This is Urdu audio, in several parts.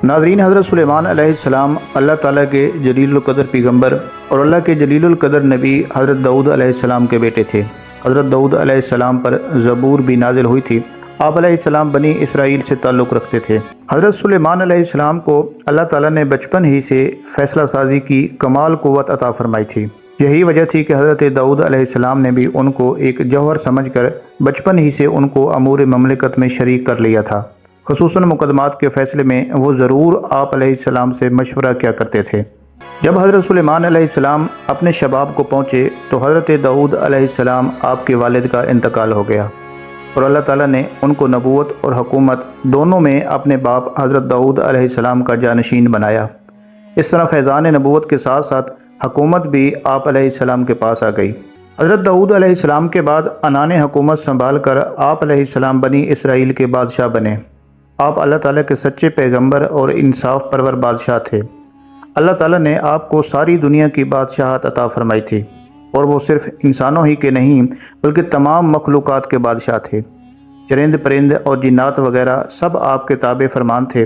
ناظرین، حضرت سلیمان علیہ السلام اللہ تعالیٰ کے جلیل القدر پیغمبر اور اللہ کے جلیل القدر نبی حضرت داؤد علیہ السلام کے بیٹے تھے۔ حضرت داؤد علیہ السلام پر زبور بھی نازل ہوئی تھی۔ آپ علیہ السلام بنی اسرائیل سے تعلق رکھتے تھے۔ حضرت سلیمان علیہ السلام کو اللہ تعالیٰ نے بچپن ہی سے فیصلہ سازی کی کمال قوت عطا فرمائی تھی۔ یہی وجہ تھی کہ حضرت داؤد علیہ السلام نے بھی ان کو ایک جوہر سمجھ کر بچپن ہی سے ان کو امور مملکت میں شریک کر لیا تھا۔ خصوصاً مقدمات کے فیصلے میں وہ ضرور آپ علیہ السلام سے مشورہ کیا کرتے تھے۔ جب حضرت سلیمان علیہ السلام اپنے شباب کو پہنچے تو حضرت داؤد علیہ السلام آپ کے والد کا انتقال ہو گیا، اور اللہ تعالیٰ نے ان کو نبوت اور حکومت دونوں میں اپنے باپ حضرت داؤد علیہ السلام کا جانشین بنایا۔ اس طرح فیضان نبوت کے ساتھ ساتھ حکومت بھی آپ علیہ السلام کے پاس آ گئی۔ حضرت داؤد علیہ السلام کے بعد عنان حکومت سنبھال کر آپ علیہ السلام بنی اسرائیل کے بادشاہ بنے۔ آپ اللہ تعالیٰ کے سچے پیغمبر اور انصاف پرور بادشاہ تھے۔ اللہ تعالیٰ نے آپ کو ساری دنیا کی بادشاہت عطا فرمائی تھی، اور وہ صرف انسانوں ہی کے نہیں بلکہ تمام مخلوقات کے بادشاہ تھے۔ چرند پرند اور جنات وغیرہ سب آپ کے تابع فرمان تھے۔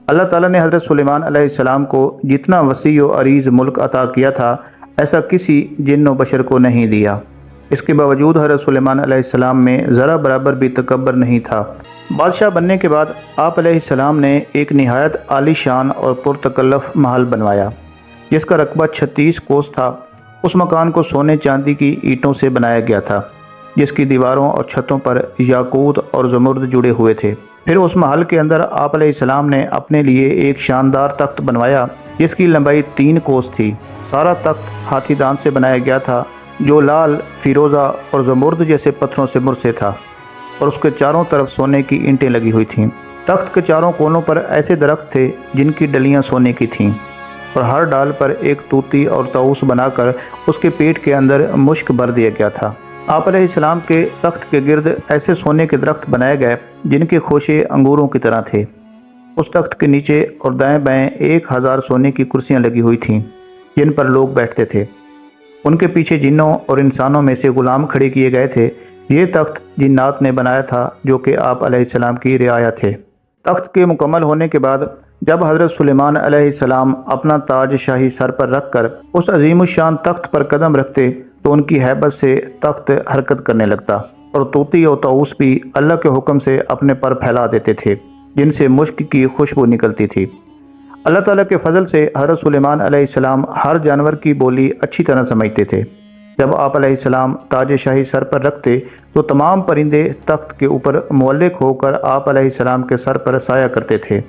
اللہ تعالیٰ نے حضرت سلیمان علیہ السلام کو جتنا وسیع و عریض ملک عطا کیا تھا ایسا کسی جن و بشر کو نہیں دیا۔ اس کے باوجود حضرت سلیمان علیہ السلام میں ذرا برابر بھی تکبر نہیں تھا۔ بادشاہ بننے کے بعد آپ علیہ السلام نے ایک نہایت عالی شان اور پرتکلف محل بنوایا، جس کا رقبہ 36 کوس تھا۔ اس مکان کو سونے چاندی کی اینٹوں سے بنایا گیا تھا، جس کی دیواروں اور چھتوں پر یاقوت اور زمرد جڑے ہوئے تھے۔ پھر اس محل کے اندر آپ علیہ السلام نے اپنے لیے ایک شاندار تخت بنوایا، جس کی لمبائی 3 کوس تھی۔ سارا تخت ہاتھی دانت سے بنایا گیا تھا، جو لال، فیروزہ اور زمرد جیسے پتھروں سے مرصع تھا، اور اس کے چاروں طرف سونے کی اینٹیں لگی ہوئی تھیں۔ تخت کے چاروں کونوں پر ایسے درخت تھے جن کی ڈلیاں سونے کی تھیں، اور ہر ڈال پر ایک طوطی اور طاؤس بنا کر اس کے پیٹ کے اندر مشک بھر دیا گیا تھا۔ آپ علیہ السلام کے تخت کے گرد ایسے سونے کے درخت بنائے گئے جن کے خوشے انگوروں کی طرح تھے۔ اس تخت کے نیچے اور دائیں بائیں 1000 سونے کی کرسیاں لگی ہوئی تھیں جن پر لوگ بیٹھتے تھے۔ ان کے پیچھے جنوں اور انسانوں میں سے غلام کھڑے کیے گئے تھے۔ یہ تخت جنات نے بنایا تھا جو کہ آپ علیہ السلام کی رعایا تھے۔ تخت کے مکمل ہونے کے بعد جب حضرت سلیمان علیہ السلام اپنا تاج شاہی سر پر رکھ کر اس عظیم الشان تخت پر قدم رکھتے تو ان کی ہیبت سے تخت حرکت کرنے لگتا، اور طوطی اور طاؤس بھی اللہ کے حکم سے اپنے پر پھیلا دیتے تھے جن سے مشک کی خوشبو نکلتی تھی۔ اللہ تعالیٰ کے فضل سے حضرت سلیمان علیہ السلام ہر جانور کی بولی اچھی طرح سمجھتے تھے۔ جب آپ علیہ السلام تاج شاہی سر پر رکھتے تو تمام پرندے تخت کے اوپر معلق ہو کر آپ علیہ السلام کے سر پر سایہ کرتے تھے۔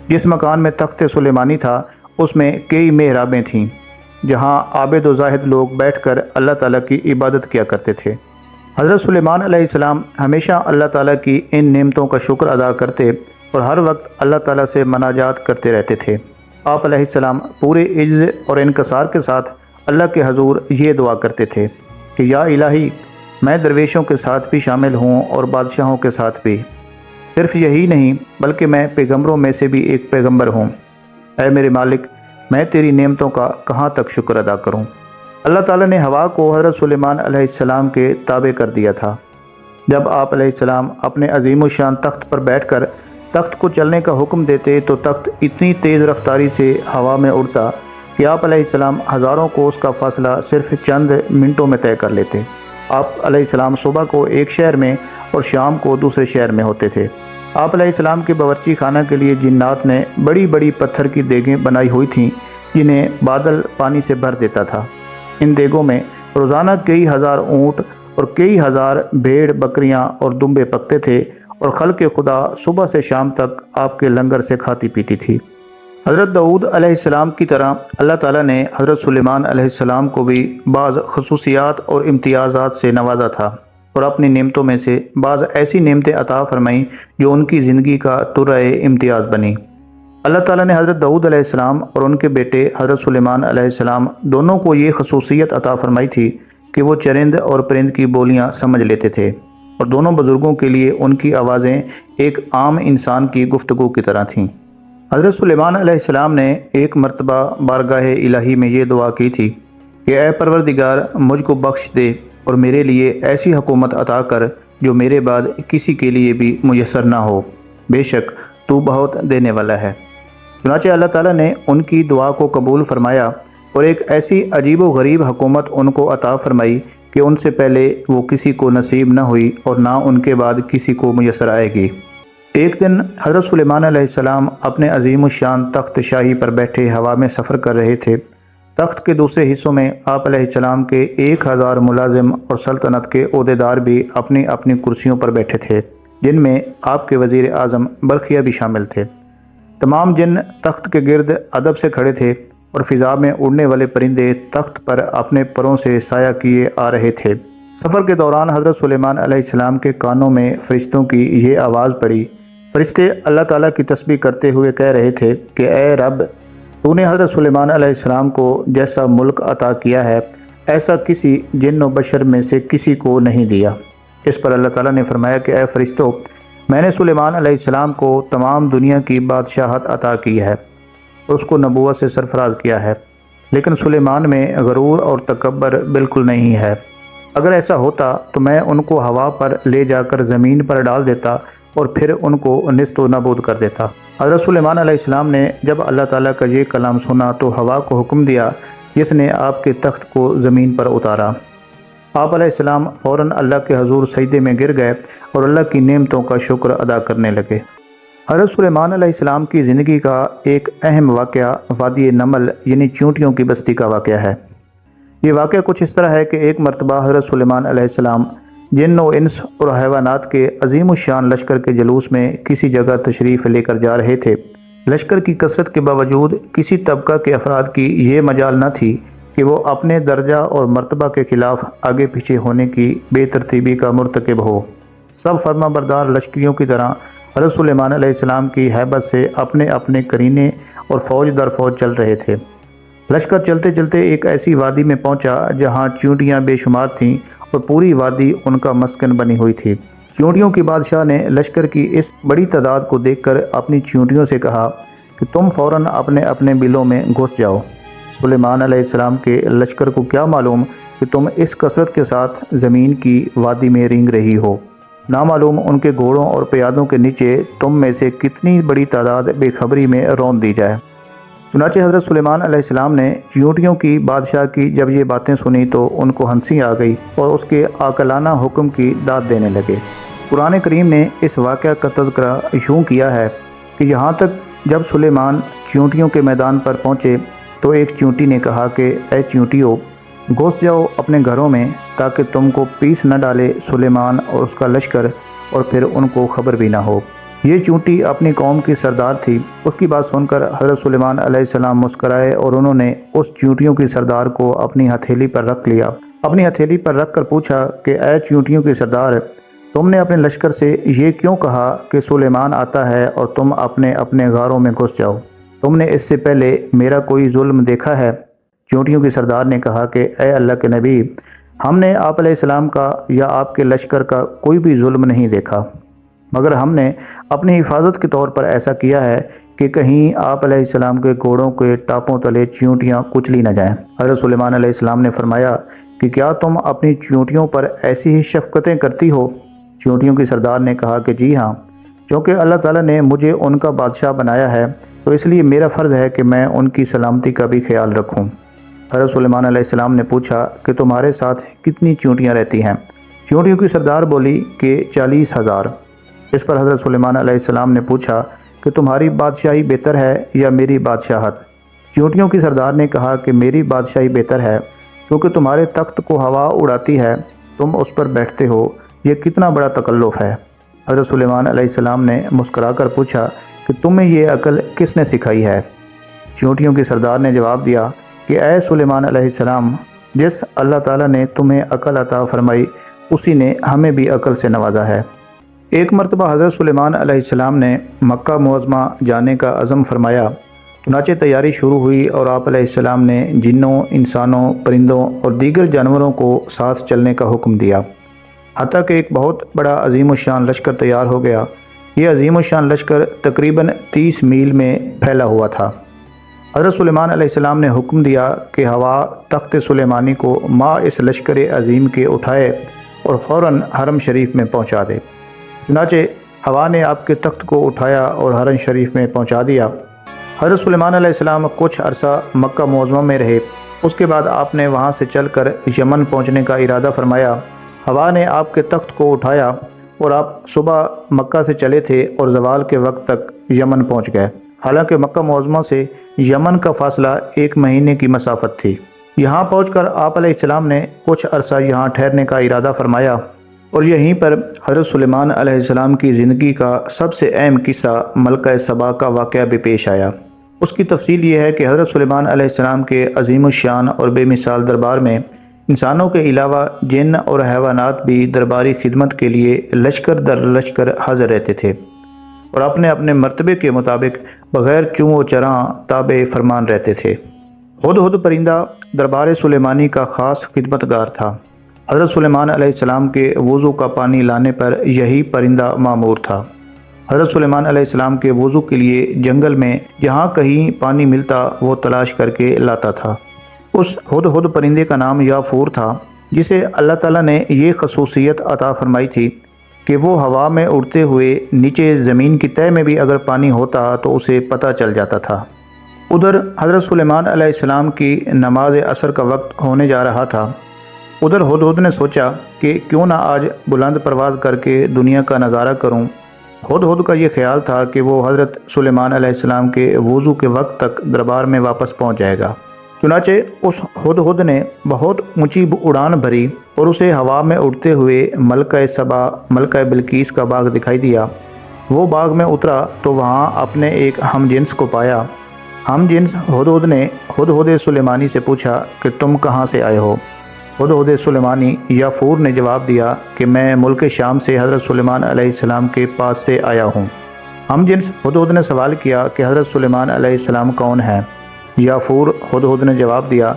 جس مکان میں تخت سلیمانی تھا اس میں کئی محرابیں تھیں جہاں عابد و زاہد لوگ بیٹھ کر اللہ تعالیٰ کی عبادت کیا کرتے تھے۔ حضرت سلیمان علیہ السلام ہمیشہ اللہ تعالیٰ کی ان نعمتوں کا شکر ادا کرتے اور ہر وقت اللہ تعالیٰ سے مناجات کرتے رہتے تھے۔ آپ علیہ السلام پورے عجز اور انکسار کے ساتھ اللہ کے حضور یہ دعا کرتے تھے کہ یا الہی، میں درویشوں کے ساتھ بھی شامل ہوں اور بادشاہوں کے ساتھ بھی، صرف یہی نہیں بلکہ میں پیغمبروں میں سے بھی ایک پیغمبر ہوں۔ اے میرے مالک، میں تیری نعمتوں کا کہاں تک شکر ادا کروں۔ اللہ تعالیٰ نے ہوا کو حضرت سلیمان علیہ السلام کے تابع کر دیا تھا۔ جب آپ علیہ السلام اپنے عظیم الشان تخت پر بیٹھ کر تخت کو چلنے کا حکم دیتے تو تخت اتنی تیز رفتاری سے ہوا میں اڑتا کہ آپ علیہ السلام ہزاروں کوس کا فاصلہ صرف چند منٹوں میں طے کر لیتے۔ آپ علیہ السلام صبح کو ایک شہر میں اور شام کو دوسرے شہر میں ہوتے تھے۔ آپ علیہ السلام کے باورچی خانہ کے لیے جنات نے بڑی بڑی پتھر کی دیگیں بنائی ہوئی تھیں جنہیں بادل پانی سے بھر دیتا تھا۔ ان دیگوں میں روزانہ کئی ہزار اونٹ اور کئی ہزار بھیڑ بکریاں اور دمبے پکتے تھے، اور خلق خدا صبح سے شام تک آپ کے لنگر سے کھاتی پیتی تھی۔ حضرت داؤد علیہ السلام کی طرح اللہ تعالیٰ نے حضرت سلیمان علیہ السلام کو بھی بعض خصوصیات اور امتیازات سے نوازا تھا، اور اپنی نعمتوں میں سے بعض ایسی نعمتیں عطا فرمائیں جو ان کی زندگی کا ترائے امتیاز بنی۔ اللہ تعالیٰ نے حضرت داؤد علیہ السلام اور ان کے بیٹے حضرت سلیمان علیہ السلام دونوں کو یہ خصوصیت عطا فرمائی تھی کہ وہ چرند اور پرند کی بولیاں سمجھ لیتے تھے، اور دونوں بزرگوں کے لیے ان کی آوازیں ایک عام انسان کی گفتگو کی طرح تھیں۔ حضرت سلیمان علیہ السلام نے ایک مرتبہ بارگاہ الہی میں یہ دعا کی تھی کہ اے پروردگار، مجھ کو بخش دے اور میرے لیے ایسی حکومت عطا کر جو میرے بعد کسی کے لیے بھی میسر نہ ہو، بے شک تو بہت دینے والا ہے۔ چنانچہ اللہ تعالیٰ نے ان کی دعا کو قبول فرمایا اور ایک ایسی عجیب و غریب حکومت ان کو عطا فرمائی کہ ان سے پہلے وہ کسی کو نصیب نہ ہوئی اور نہ ان کے بعد کسی کو میسر آئے گی۔ ایک دن حضرت سلیمان علیہ السلام اپنے عظیم الشان تخت شاہی پر بیٹھے ہوا میں سفر کر رہے تھے۔ تخت کے دوسرے حصوں میں آپ علیہ السلام کے 1000 ملازم اور سلطنت کے عہدیدار بھی اپنی اپنی کرسیوں پر بیٹھے تھے، جن میں آپ کے وزیر اعظم برقیہ بھی شامل تھے۔ تمام جن تخت کے گرد ادب سے کھڑے تھے اور فضا میں اڑنے والے پرندے تخت پر اپنے پروں سے سایہ کیے آ رہے تھے۔ سفر کے دوران حضرت سلیمان علیہ السلام کے کانوں میں فرشتوں کی یہ آواز پڑی۔ فرشتے اللہ تعالیٰ کی تسبیح کرتے ہوئے کہہ رہے تھے کہ اے رب، تو نے حضرت سلیمان علیہ السلام کو جیسا ملک عطا کیا ہے ایسا کسی جن و بشر میں سے کسی کو نہیں دیا۔ اس پر اللہ تعالیٰ نے فرمایا کہ اے فرشتوں، میں نے سلیمان علیہ السلام کو تمام دنیا کی بادشاہت عطا کی ہے، اس کو نبوت سے سرفراز کیا ہے، لیکن سلیمان میں غرور اور تکبر بالکل نہیں ہے۔ اگر ایسا ہوتا تو میں ان کو ہوا پر لے جا کر زمین پر ڈال دیتا اور پھر ان کو نیست و نابود کر دیتا۔ حضرت سلیمان علیہ السلام نے جب اللہ تعالیٰ کا یہ کلام سنا تو ہوا کو حکم دیا، جس نے آپ کے تخت کو زمین پر اتارا۔ آپ علیہ السلام فوراً اللہ کے حضور سجدے میں گر گئے اور اللہ کی نعمتوں کا شکر ادا کرنے لگے۔ حضرت سلیمان علیہ السلام کی زندگی کا ایک اہم واقعہ وادی نمل یعنی چیونٹیوں کی بستی کا واقعہ ہے۔ یہ واقعہ کچھ اس طرح ہے کہ ایک مرتبہ حضرت سلیمان علیہ السلام جن و انس اور حیوانات کے عظیم الشان لشکر کے جلوس میں کسی جگہ تشریف لے کر جا رہے تھے۔ لشکر کی کثرت کے باوجود کسی طبقہ کے افراد کی یہ مجال نہ تھی کہ وہ اپنے درجہ اور مرتبہ کے خلاف آگے پیچھے ہونے کی بے ترتیبی کا مرتکب ہو۔ سب فرما بردار لشکریوں کی طرح حضرت سلیمان علیہ السلام کی ہیبت سے اپنے اپنے کرینے اور فوج در فوج چل رہے تھے۔ لشکر چلتے چلتے ایک ایسی وادی میں پہنچا جہاں چیونٹیاں بے شمار تھیں اور پوری وادی ان کا مسکن بنی ہوئی تھی۔ چیونٹیوں کی بادشاہ نے لشکر کی اس بڑی تعداد کو دیکھ کر اپنی چیونٹیوں سے کہا کہ تم فوراً اپنے اپنے بلوں میں گھس جاؤ۔ سلیمان علیہ السلام کے لشکر کو کیا معلوم کہ تم اس کثرت کے ساتھ زمین کی وادی میں رینگ رہی ہو، نامعلوم ان کے گھوڑوں اور پیادوں کے نیچے تم میں سے کتنی بڑی تعداد بے خبری میں رون دی جائے۔ چنانچہ حضرت سلیمان علیہ السلام نے چیونٹیوں کی بادشاہ کی جب یہ باتیں سنی تو ان کو ہنسی آ گئی اور اس کے عاقلانہ حکم کی داد دینے لگے۔ قرآن کریم نے اس واقعہ کا تذکرہ یوں کیا ہے کہ یہاں تک جب سلیمان چیونٹیوں کے میدان پر پہنچے تو ایک چیونٹی نے کہا کہ اے چیونٹیوں، گھس جاؤ اپنے گھروں میں تاکہ تم کو پیس نہ ڈالے سلیمان اور اس کا لشکر اور پھر ان کو خبر بھی نہ ہو۔ یہ چیونٹی اپنی قوم کی سردار تھی۔ اس کی بات سن کر حضرت سلیمان علیہ السلام مسکرائے اور انہوں نے اس چیونٹیوں کی سردار کو اپنی ہتھیلی پر رکھ لیا۔ اپنی ہتھیلی پر رکھ کر پوچھا کہ اے چیونٹیوں کی سردار، تم نے اپنے لشکر سے یہ کیوں کہا کہ سلیمان آتا ہے اور تم اپنے اپنے غاروں میں گھس جاؤ؟ تم نے اس سے پہلے میرا کوئی ظلم دیکھا ہے؟ چیونٹیوں کی سردار نے کہا کہ اے اللہ کے نبی، ہم نے آپ علیہ السلام کا یا آپ کے لشکر کا کوئی بھی ظلم نہیں دیکھا، مگر ہم نے اپنی حفاظت کے طور پر ایسا کیا ہے کہ کہیں آپ علیہ السلام کے گھوڑوں کے ٹاپوں تلے چیونٹیاں کچلی نہ جائیں۔ حضرت سلیمان علیہ السلام نے فرمایا کہ کیا تم اپنی چیونٹیوں پر ایسی ہی شفقتیں کرتی ہو؟ چیونٹیوں کی سردار نے کہا کہ جی ہاں، چونکہ اللہ تعالیٰ نے مجھے ان کا بادشاہ بنایا ہے تو اس لیے میرا فرض ہے کہ میں ان کی سلامتی کا بھی خیال رکھوں۔ حضرت سلیمان علیہ السلام نے پوچھا کہ تمہارے ساتھ کتنی چیونٹیاں رہتی ہیں؟ چیونٹیوں کی سردار بولی کہ 40,000۔ اس پر حضرت سلیمان علیہ السلام نے پوچھا کہ تمہاری بادشاہی بہتر ہے یا میری بادشاہت؟ چیونٹیوں کی سردار نے کہا کہ میری بادشاہی بہتر ہے، کیونکہ تمہارے تخت کو ہوا اڑاتی ہے، تم اس پر بیٹھتے ہو، یہ کتنا بڑا تکلف ہے۔ حضرت سلیمان علیہ السلام نے مسکرا کر پوچھا کہ تمہیں یہ عقل کس نے سکھائی ہے؟ چیونٹیوں کی سردار نے جواب دیا کہ اے سلیمان علیہ السلام، جس اللہ تعالیٰ نے تمہیں عقل عطا فرمائی اسی نے ہمیں بھی عقل سے نوازا ہے۔ ایک مرتبہ حضرت سلیمان علیہ السلام نے مکہ معظمہ جانے کا عزم فرمایا، چنانچہ تیاری شروع ہوئی اور آپ علیہ السلام نے جنوں، انسانوں، پرندوں اور دیگر جانوروں کو ساتھ چلنے کا حکم دیا، حتیٰ کہ ایک بہت بڑا عظیم الشان لشکر تیار ہو گیا۔ یہ عظیم الشان لشکر تقریباً 30 میل میں پھیلا ہوا تھا۔ حضرت سلیمان علیہ السلام نے حکم دیا کہ ہوا تخت سلیمانی کو اس لشکر عظیم کے اٹھائے اور فوراً حرم شریف میں پہنچا دے۔ چنانچہ ہوا نے آپ کے تخت کو اٹھایا اور حرم شریف میں پہنچا دیا۔ حضرت سلیمان علیہ السلام کچھ عرصہ مکہ معظمہ میں رہے۔ اس کے بعد آپ نے وہاں سے چل کر یمن پہنچنے کا ارادہ فرمایا۔ ہوا نے آپ کے تخت کو اٹھایا اور آپ صبح مکہ سے چلے تھے اور زوال کے وقت تک یمن پہنچ گئے۔ حالانکہ مکہ معظمہ سے یمن کا فاصلہ 1 مہینے کی مسافت تھی۔ یہاں پہنچ کر آپ علیہ السلام نے کچھ عرصہ یہاں ٹھہرنے کا ارادہ فرمایا، اور یہیں پر حضرت سلیمان علیہ السلام کی زندگی کا سب سے اہم قصہ ملکہ سبا کا واقعہ بھی پیش آیا۔ اس کی تفصیل یہ ہے کہ حضرت سلیمان علیہ السلام کے عظیم الشان اور بے مثال دربار میں انسانوں کے علاوہ جن اور حیوانات بھی درباری خدمت کے لیے لشکر در لشکر حاضر رہتے تھے اور اپنے اپنے مرتبے کے مطابق بغیر چوں و چراں تابع فرمان رہتے تھے۔ ہدہد پرندہ دربار سلیمانی کا خاص خدمتگار تھا۔ حضرت سلیمان علیہ السلام کے وضو کا پانی لانے پر یہی پرندہ مامور تھا۔ حضرت سلیمان علیہ السلام کے وضو کے لیے جنگل میں جہاں کہیں پانی ملتا وہ تلاش کر کے لاتا تھا۔ اس ہدہد پرندے کا نام یافور تھا، جسے اللہ تعالیٰ نے یہ خصوصیت عطا فرمائی تھی کہ وہ ہوا میں اڑتے ہوئے نیچے زمین کی تہہ میں بھی اگر پانی ہوتا تو اسے پتہ چل جاتا تھا۔ ادھر حضرت سلیمان علیہ السلام کی نماز عصر کا وقت ہونے جا رہا تھا۔ ادھر ہدہد نے سوچا کہ کیوں نہ آج بلند پرواز کر کے دنیا کا نظارہ کروں۔ ہدہد کا یہ خیال تھا کہ وہ حضرت سلیمان علیہ السلام کے وضو کے وقت تک دربار میں واپس پہنچ جائے گا۔ چنانچہ اس ہدہد نے بہت اونچی اڑان بھری اور اسے ہوا میں اڑتے ہوئے ملکہ سبا، ملکہ بلقیس کا باغ دکھائی دیا۔ وہ باغ میں اترا تو وہاں اپنے ایک ہم جنس کو پایا۔ ہم جنس ہدہد نے ہدہد سلیمانی سے پوچھا کہ تم کہاں سے آئے ہو؟ ہدہد سلیمانی یافور نے جواب دیا کہ میں ملک شام سے حضرت سلیمان علیہ السلام کے پاس سے آیا ہوں۔ ہم جنس ہدہد نے سوال کیا کہ حضرت سلیمان علیہ السلام کون ہیں؟ یافور ہدہد نے جواب دیا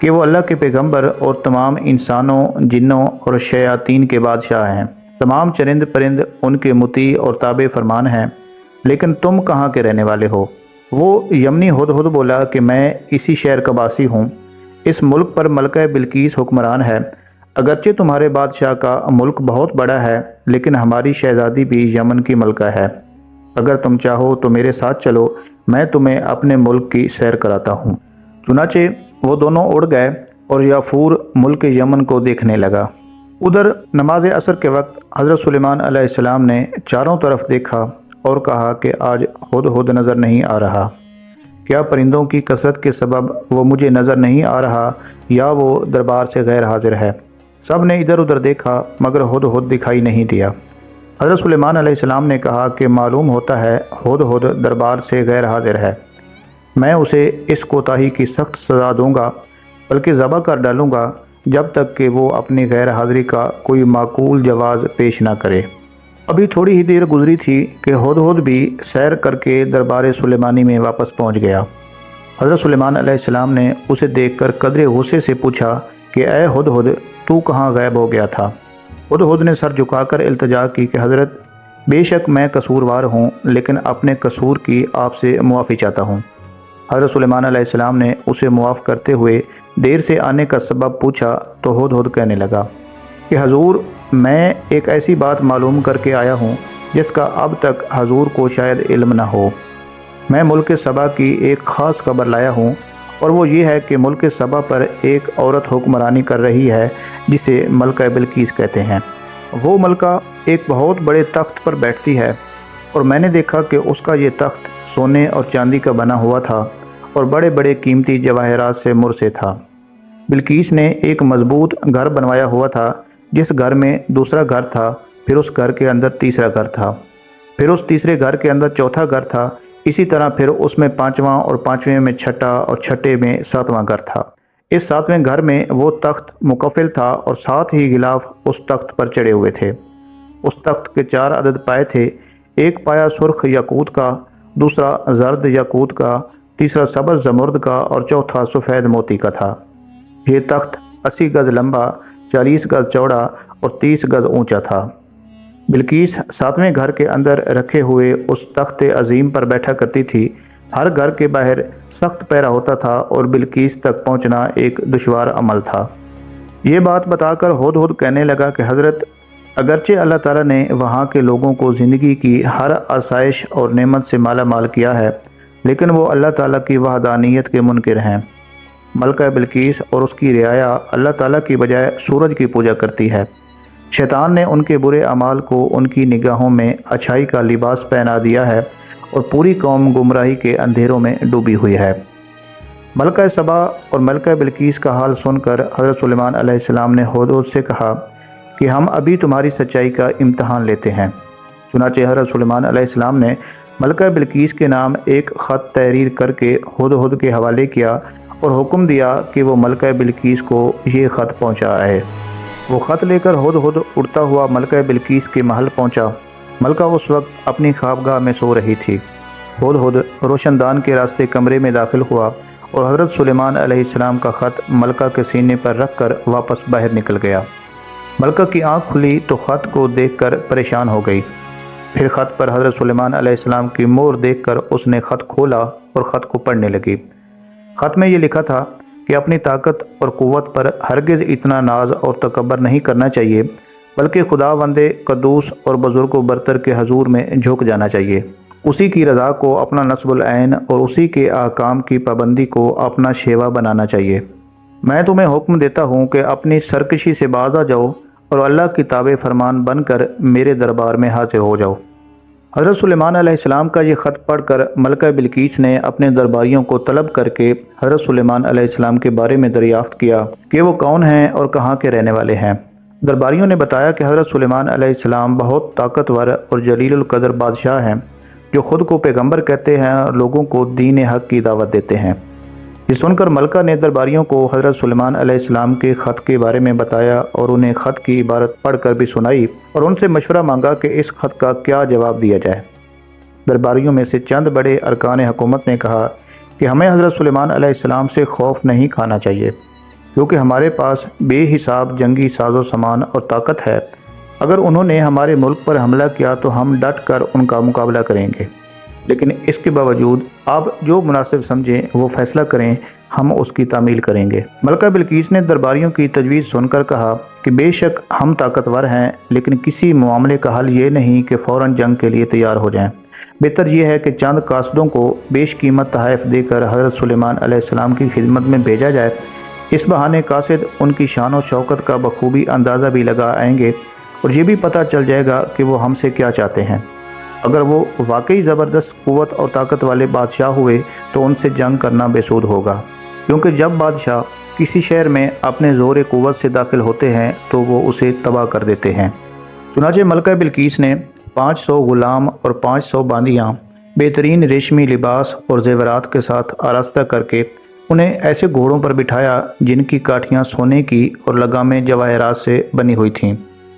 کہ وہ اللہ کے پیغمبر اور تمام انسانوں، جنوں اور شیاطین کے بادشاہ ہیں۔ تمام چرند پرند ان کے مطیع اور تابع فرمان ہیں۔ لیکن تم کہاں کے رہنے والے ہو؟ وہ یمنی ہدہد بولا کہ میں اسی شہر کا باسی ہوں۔ اس ملک پر ملکہ بلقیس حکمران ہے۔ اگرچہ تمہارے بادشاہ کا ملک بہت بڑا ہے، لیکن ہماری شہزادی بھی یمن کی ملکہ ہے۔ اگر تم چاہو تو میرے ساتھ چلو، میں تمہیں اپنے ملک کی سیر کراتا ہوں۔ چنانچہ وہ دونوں اڑ گئے اور یافور ملک یمن کو دیکھنے لگا۔ ادھر نماز عصر کے وقت حضرت سلیمان علیہ السلام نے چاروں طرف دیکھا اور کہا کہ آج ہدہد نظر نہیں آ رہا۔ کیا پرندوں کی کثرت کے سبب وہ مجھے نظر نہیں آ رہا یا وہ دربار سے غیر حاضر ہے؟ سب نے ادھر ادھر دیکھا مگر ہدہد دکھائی نہیں دیا۔ حضرت سلیمان علیہ السلام نے کہا کہ معلوم ہوتا ہے ہدہد دربار سے غیر حاضر ہے۔ میں اسے اس کوتاہی کی سخت سزا دوں گا، بلکہ ذبح کر ڈالوں گا جب تک کہ وہ اپنی غیر حاضری کا کوئی معقول جواز پیش نہ کرے۔ ابھی تھوڑی ہی دیر گزری تھی کہ ہدہد بھی سیر کر کے دربار سلیمانی میں واپس پہنچ گیا۔ حضرت سلیمان علیہ السلام نے اسے دیکھ کر قدرے غصے سے پوچھا کہ اے ہدہد، تو کہاں غائب ہو گیا تھا؟ ہدہد نے سر جھکا کر التجا کی کہ حضرت، بے شک میں قصوروار ہوں، لیکن اپنے قصور کی آپ سے معافی چاہتا ہوں۔ حضرت سلیمان علیہ السلام نے اسے معاف کرتے ہوئے دیر سے آنے کا سبب پوچھا تو ہدہد کہنے لگا کہ حضور، میں ایک ایسی بات معلوم کر کے آیا ہوں جس کا اب تک حضور کو شاید علم نہ ہو۔ میں ملک سبا کی ایک خاص خبر لایا ہوں، اور وہ یہ ہے کہ ملک سبا پر ایک عورت حکمرانی کر رہی ہے جسے ملکہ بلقیس کہتے ہیں۔ وہ ملکہ ایک بہت بڑے تخت پر بیٹھتی ہے، اور میں نے دیکھا کہ اس کا یہ تخت سونے اور چاندی کا بنا ہوا تھا اور بڑے بڑے قیمتی جواہرات سے مر سے تھا۔ بلقیس نے ایک مضبوط گھر بنوایا ہوا تھا، جس گھر میں دوسرا گھر تھا، پھر اس گھر کے اندر تیسرا گھر تھا، پھر اس تیسرے گھر کے اندر چوتھا گھر تھا، اسی طرح پھر اس میں پانچواں اور پانچویں میں چھٹا اور چھٹے میں ساتواں گھر تھا۔ اس ساتویں گھر میں وہ تخت مکفل تھا اور 7 ہی غلاف اس تخت پر چڑھے ہوئے تھے۔ اس تخت کے 4 عدد پائے تھے، ایک پایا سرخ یاقوت کا، دوسرا زرد یاقوت کا، تیسرا سبز زمرد کا اور چوتھا سفید موتی کا تھا۔ یہ تخت 80 گز لمبا، 40 گز چوڑا اور 30 گز اونچا تھا۔ بلقیس 7ویں گھر کے اندر رکھے ہوئے اس تخت عظیم پر بیٹھا کرتی تھی۔ ہر گھر کے باہر سخت پہرا ہوتا تھا اور بلقیس تک پہنچنا ایک دشوار عمل تھا۔ یہ بات بتا کر ہدہد کہنے لگا کہ حضرت، اگرچہ اللہ تعالیٰ نے وہاں کے لوگوں کو زندگی کی ہر آسائش اور نعمت سے مالا مال کیا ہے، لیکن وہ اللہ تعالیٰ کی وحدانیت کے منکر ہیں۔ ملکہ بلقیس اور اس کی رعایا اللہ تعالیٰ کی بجائے سورج کی پوجا کرتی ہے۔ شیطان نے ان کے برے اعمال کو ان کی نگاہوں میں اچھائی کا لباس پہنا دیا ہے اور پوری قوم گمراہی کے اندھیروں میں ڈوبی ہوئی ہے۔ ملکہ سبا اور ملکہ بلقیس کا حال سن کر حضرت سلیمان علیہ السلام نے ہدہد سے کہا کہ ہم ابھی تمہاری سچائی کا امتحان لیتے ہیں۔ چنانچہ حضرت سلیمان علیہ السلام نے ملکہ بلقیس کے نام ایک خط تحریر کر کے ہدہد کے حوالے کیا اور حکم دیا کہ وہ ملکہ بلقیس کو یہ خط پہنچائے۔ وہ خط لے کر ہدہد اڑتا ہوا ملکہ بلقیس کے محل پہنچا۔ ملکہ اس وقت اپنی خوابگاہ میں سو رہی تھی۔ ہدہد روشن دان کے راستے کمرے میں داخل ہوا اور حضرت سلیمان علیہ السلام کا خط ملکہ کے سینے پر رکھ کر واپس باہر نکل گیا۔ ملکہ کی آنکھ کھلی تو خط کو دیکھ کر پریشان ہو گئی۔ پھر خط پر حضرت سلیمان علیہ السلام کی مہر دیکھ کر اس نے خط کھولا اور خط کو پڑھنے لگی۔ خط میں یہ لکھا تھا کہ اپنی طاقت اور قوت پر ہرگز اتنا ناز اور تکبر نہیں کرنا چاہیے، بلکہ خداوند قدوس اور بزرگ و برتر کے حضور میں جھک جانا چاہیے، اسی کی رضا کو اپنا نصب العین اور اسی کے احکام کی پابندی کو اپنا شیوا بنانا چاہیے۔ میں تمہیں حکم دیتا ہوں کہ اپنی سرکشی سے باز آ جاؤ اور اللہ کی تابع فرمان بن کر میرے دربار میں حاضر ہو جاؤ۔ حضرت سلیمان علیہ السلام کا یہ خط پڑھ کر ملکہ بلقیس نے اپنے درباریوں کو طلب کر کے حضرت سلیمان علیہ السلام کے بارے میں دریافت کیا کہ وہ کون ہیں اور کہاں کے رہنے والے ہیں۔ درباریوں نے بتایا کہ حضرت سلیمان علیہ السلام بہت طاقتور اور جلیل القدر بادشاہ ہیں، جو خود کو پیغمبر کہتے ہیں اور لوگوں کو دین حق کی دعوت دیتے ہیں۔ یہ سن کر ملکہ نے درباریوں کو حضرت سلیمان علیہ السلام کے خط کے بارے میں بتایا اور انہیں خط کی عبارت پڑھ کر بھی سنائی اور ان سے مشورہ مانگا کہ اس خط کا کیا جواب دیا جائے۔ درباریوں میں سے چند بڑے ارکان حکومت نے کہا کہ ہمیں حضرت سلیمان علیہ السلام سے خوف نہیں کھانا چاہیے، کیونکہ ہمارے پاس بے حساب جنگی ساز و سامان اور طاقت ہے۔ اگر انہوں نے ہمارے ملک پر حملہ کیا تو ہم ڈٹ کر ان کا مقابلہ کریں گے، لیکن اس کے باوجود آپ جو مناسب سمجھیں وہ فیصلہ کریں، ہم اس کی تعمیل کریں گے۔ ملکہ بلقیس نے درباریوں کی تجویز سن کر کہا کہ بے شک ہم طاقتور ہیں، لیکن کسی معاملے کا حل یہ نہیں کہ فوراً جنگ کے لیے تیار ہو جائیں۔ بہتر یہ ہے کہ چند قاصدوں کو بیش قیمت تحائف دے کر حضرت سلیمان علیہ السلام کی خدمت میں بھیجا جائے۔ اس بہانے قاصد ان کی شان و شوکت کا بخوبی اندازہ بھی لگا آئیں گے اور یہ بھی پتہ چل جائے گا کہ وہ ہم سے کیا چاہتے ہیں۔ اگر وہ واقعی زبردست قوت اور طاقت والے بادشاہ ہوئے تو ان سے جنگ کرنا بے سود ہوگا، کیونکہ جب بادشاہ کسی شہر میں اپنے زور قوت سے داخل ہوتے ہیں تو وہ اسے تباہ کر دیتے ہیں۔ چنانچہ ملکہ بلقیس نے 500 غلام اور 500 باندیاں بہترین ریشمی لباس اور زیورات کے ساتھ آراستہ کر کے انہیں ایسے گھوڑوں پر بٹھایا جن کی کاٹھیاں سونے کی اور لگامیں جواہرات سے بنی ہوئی تھیں،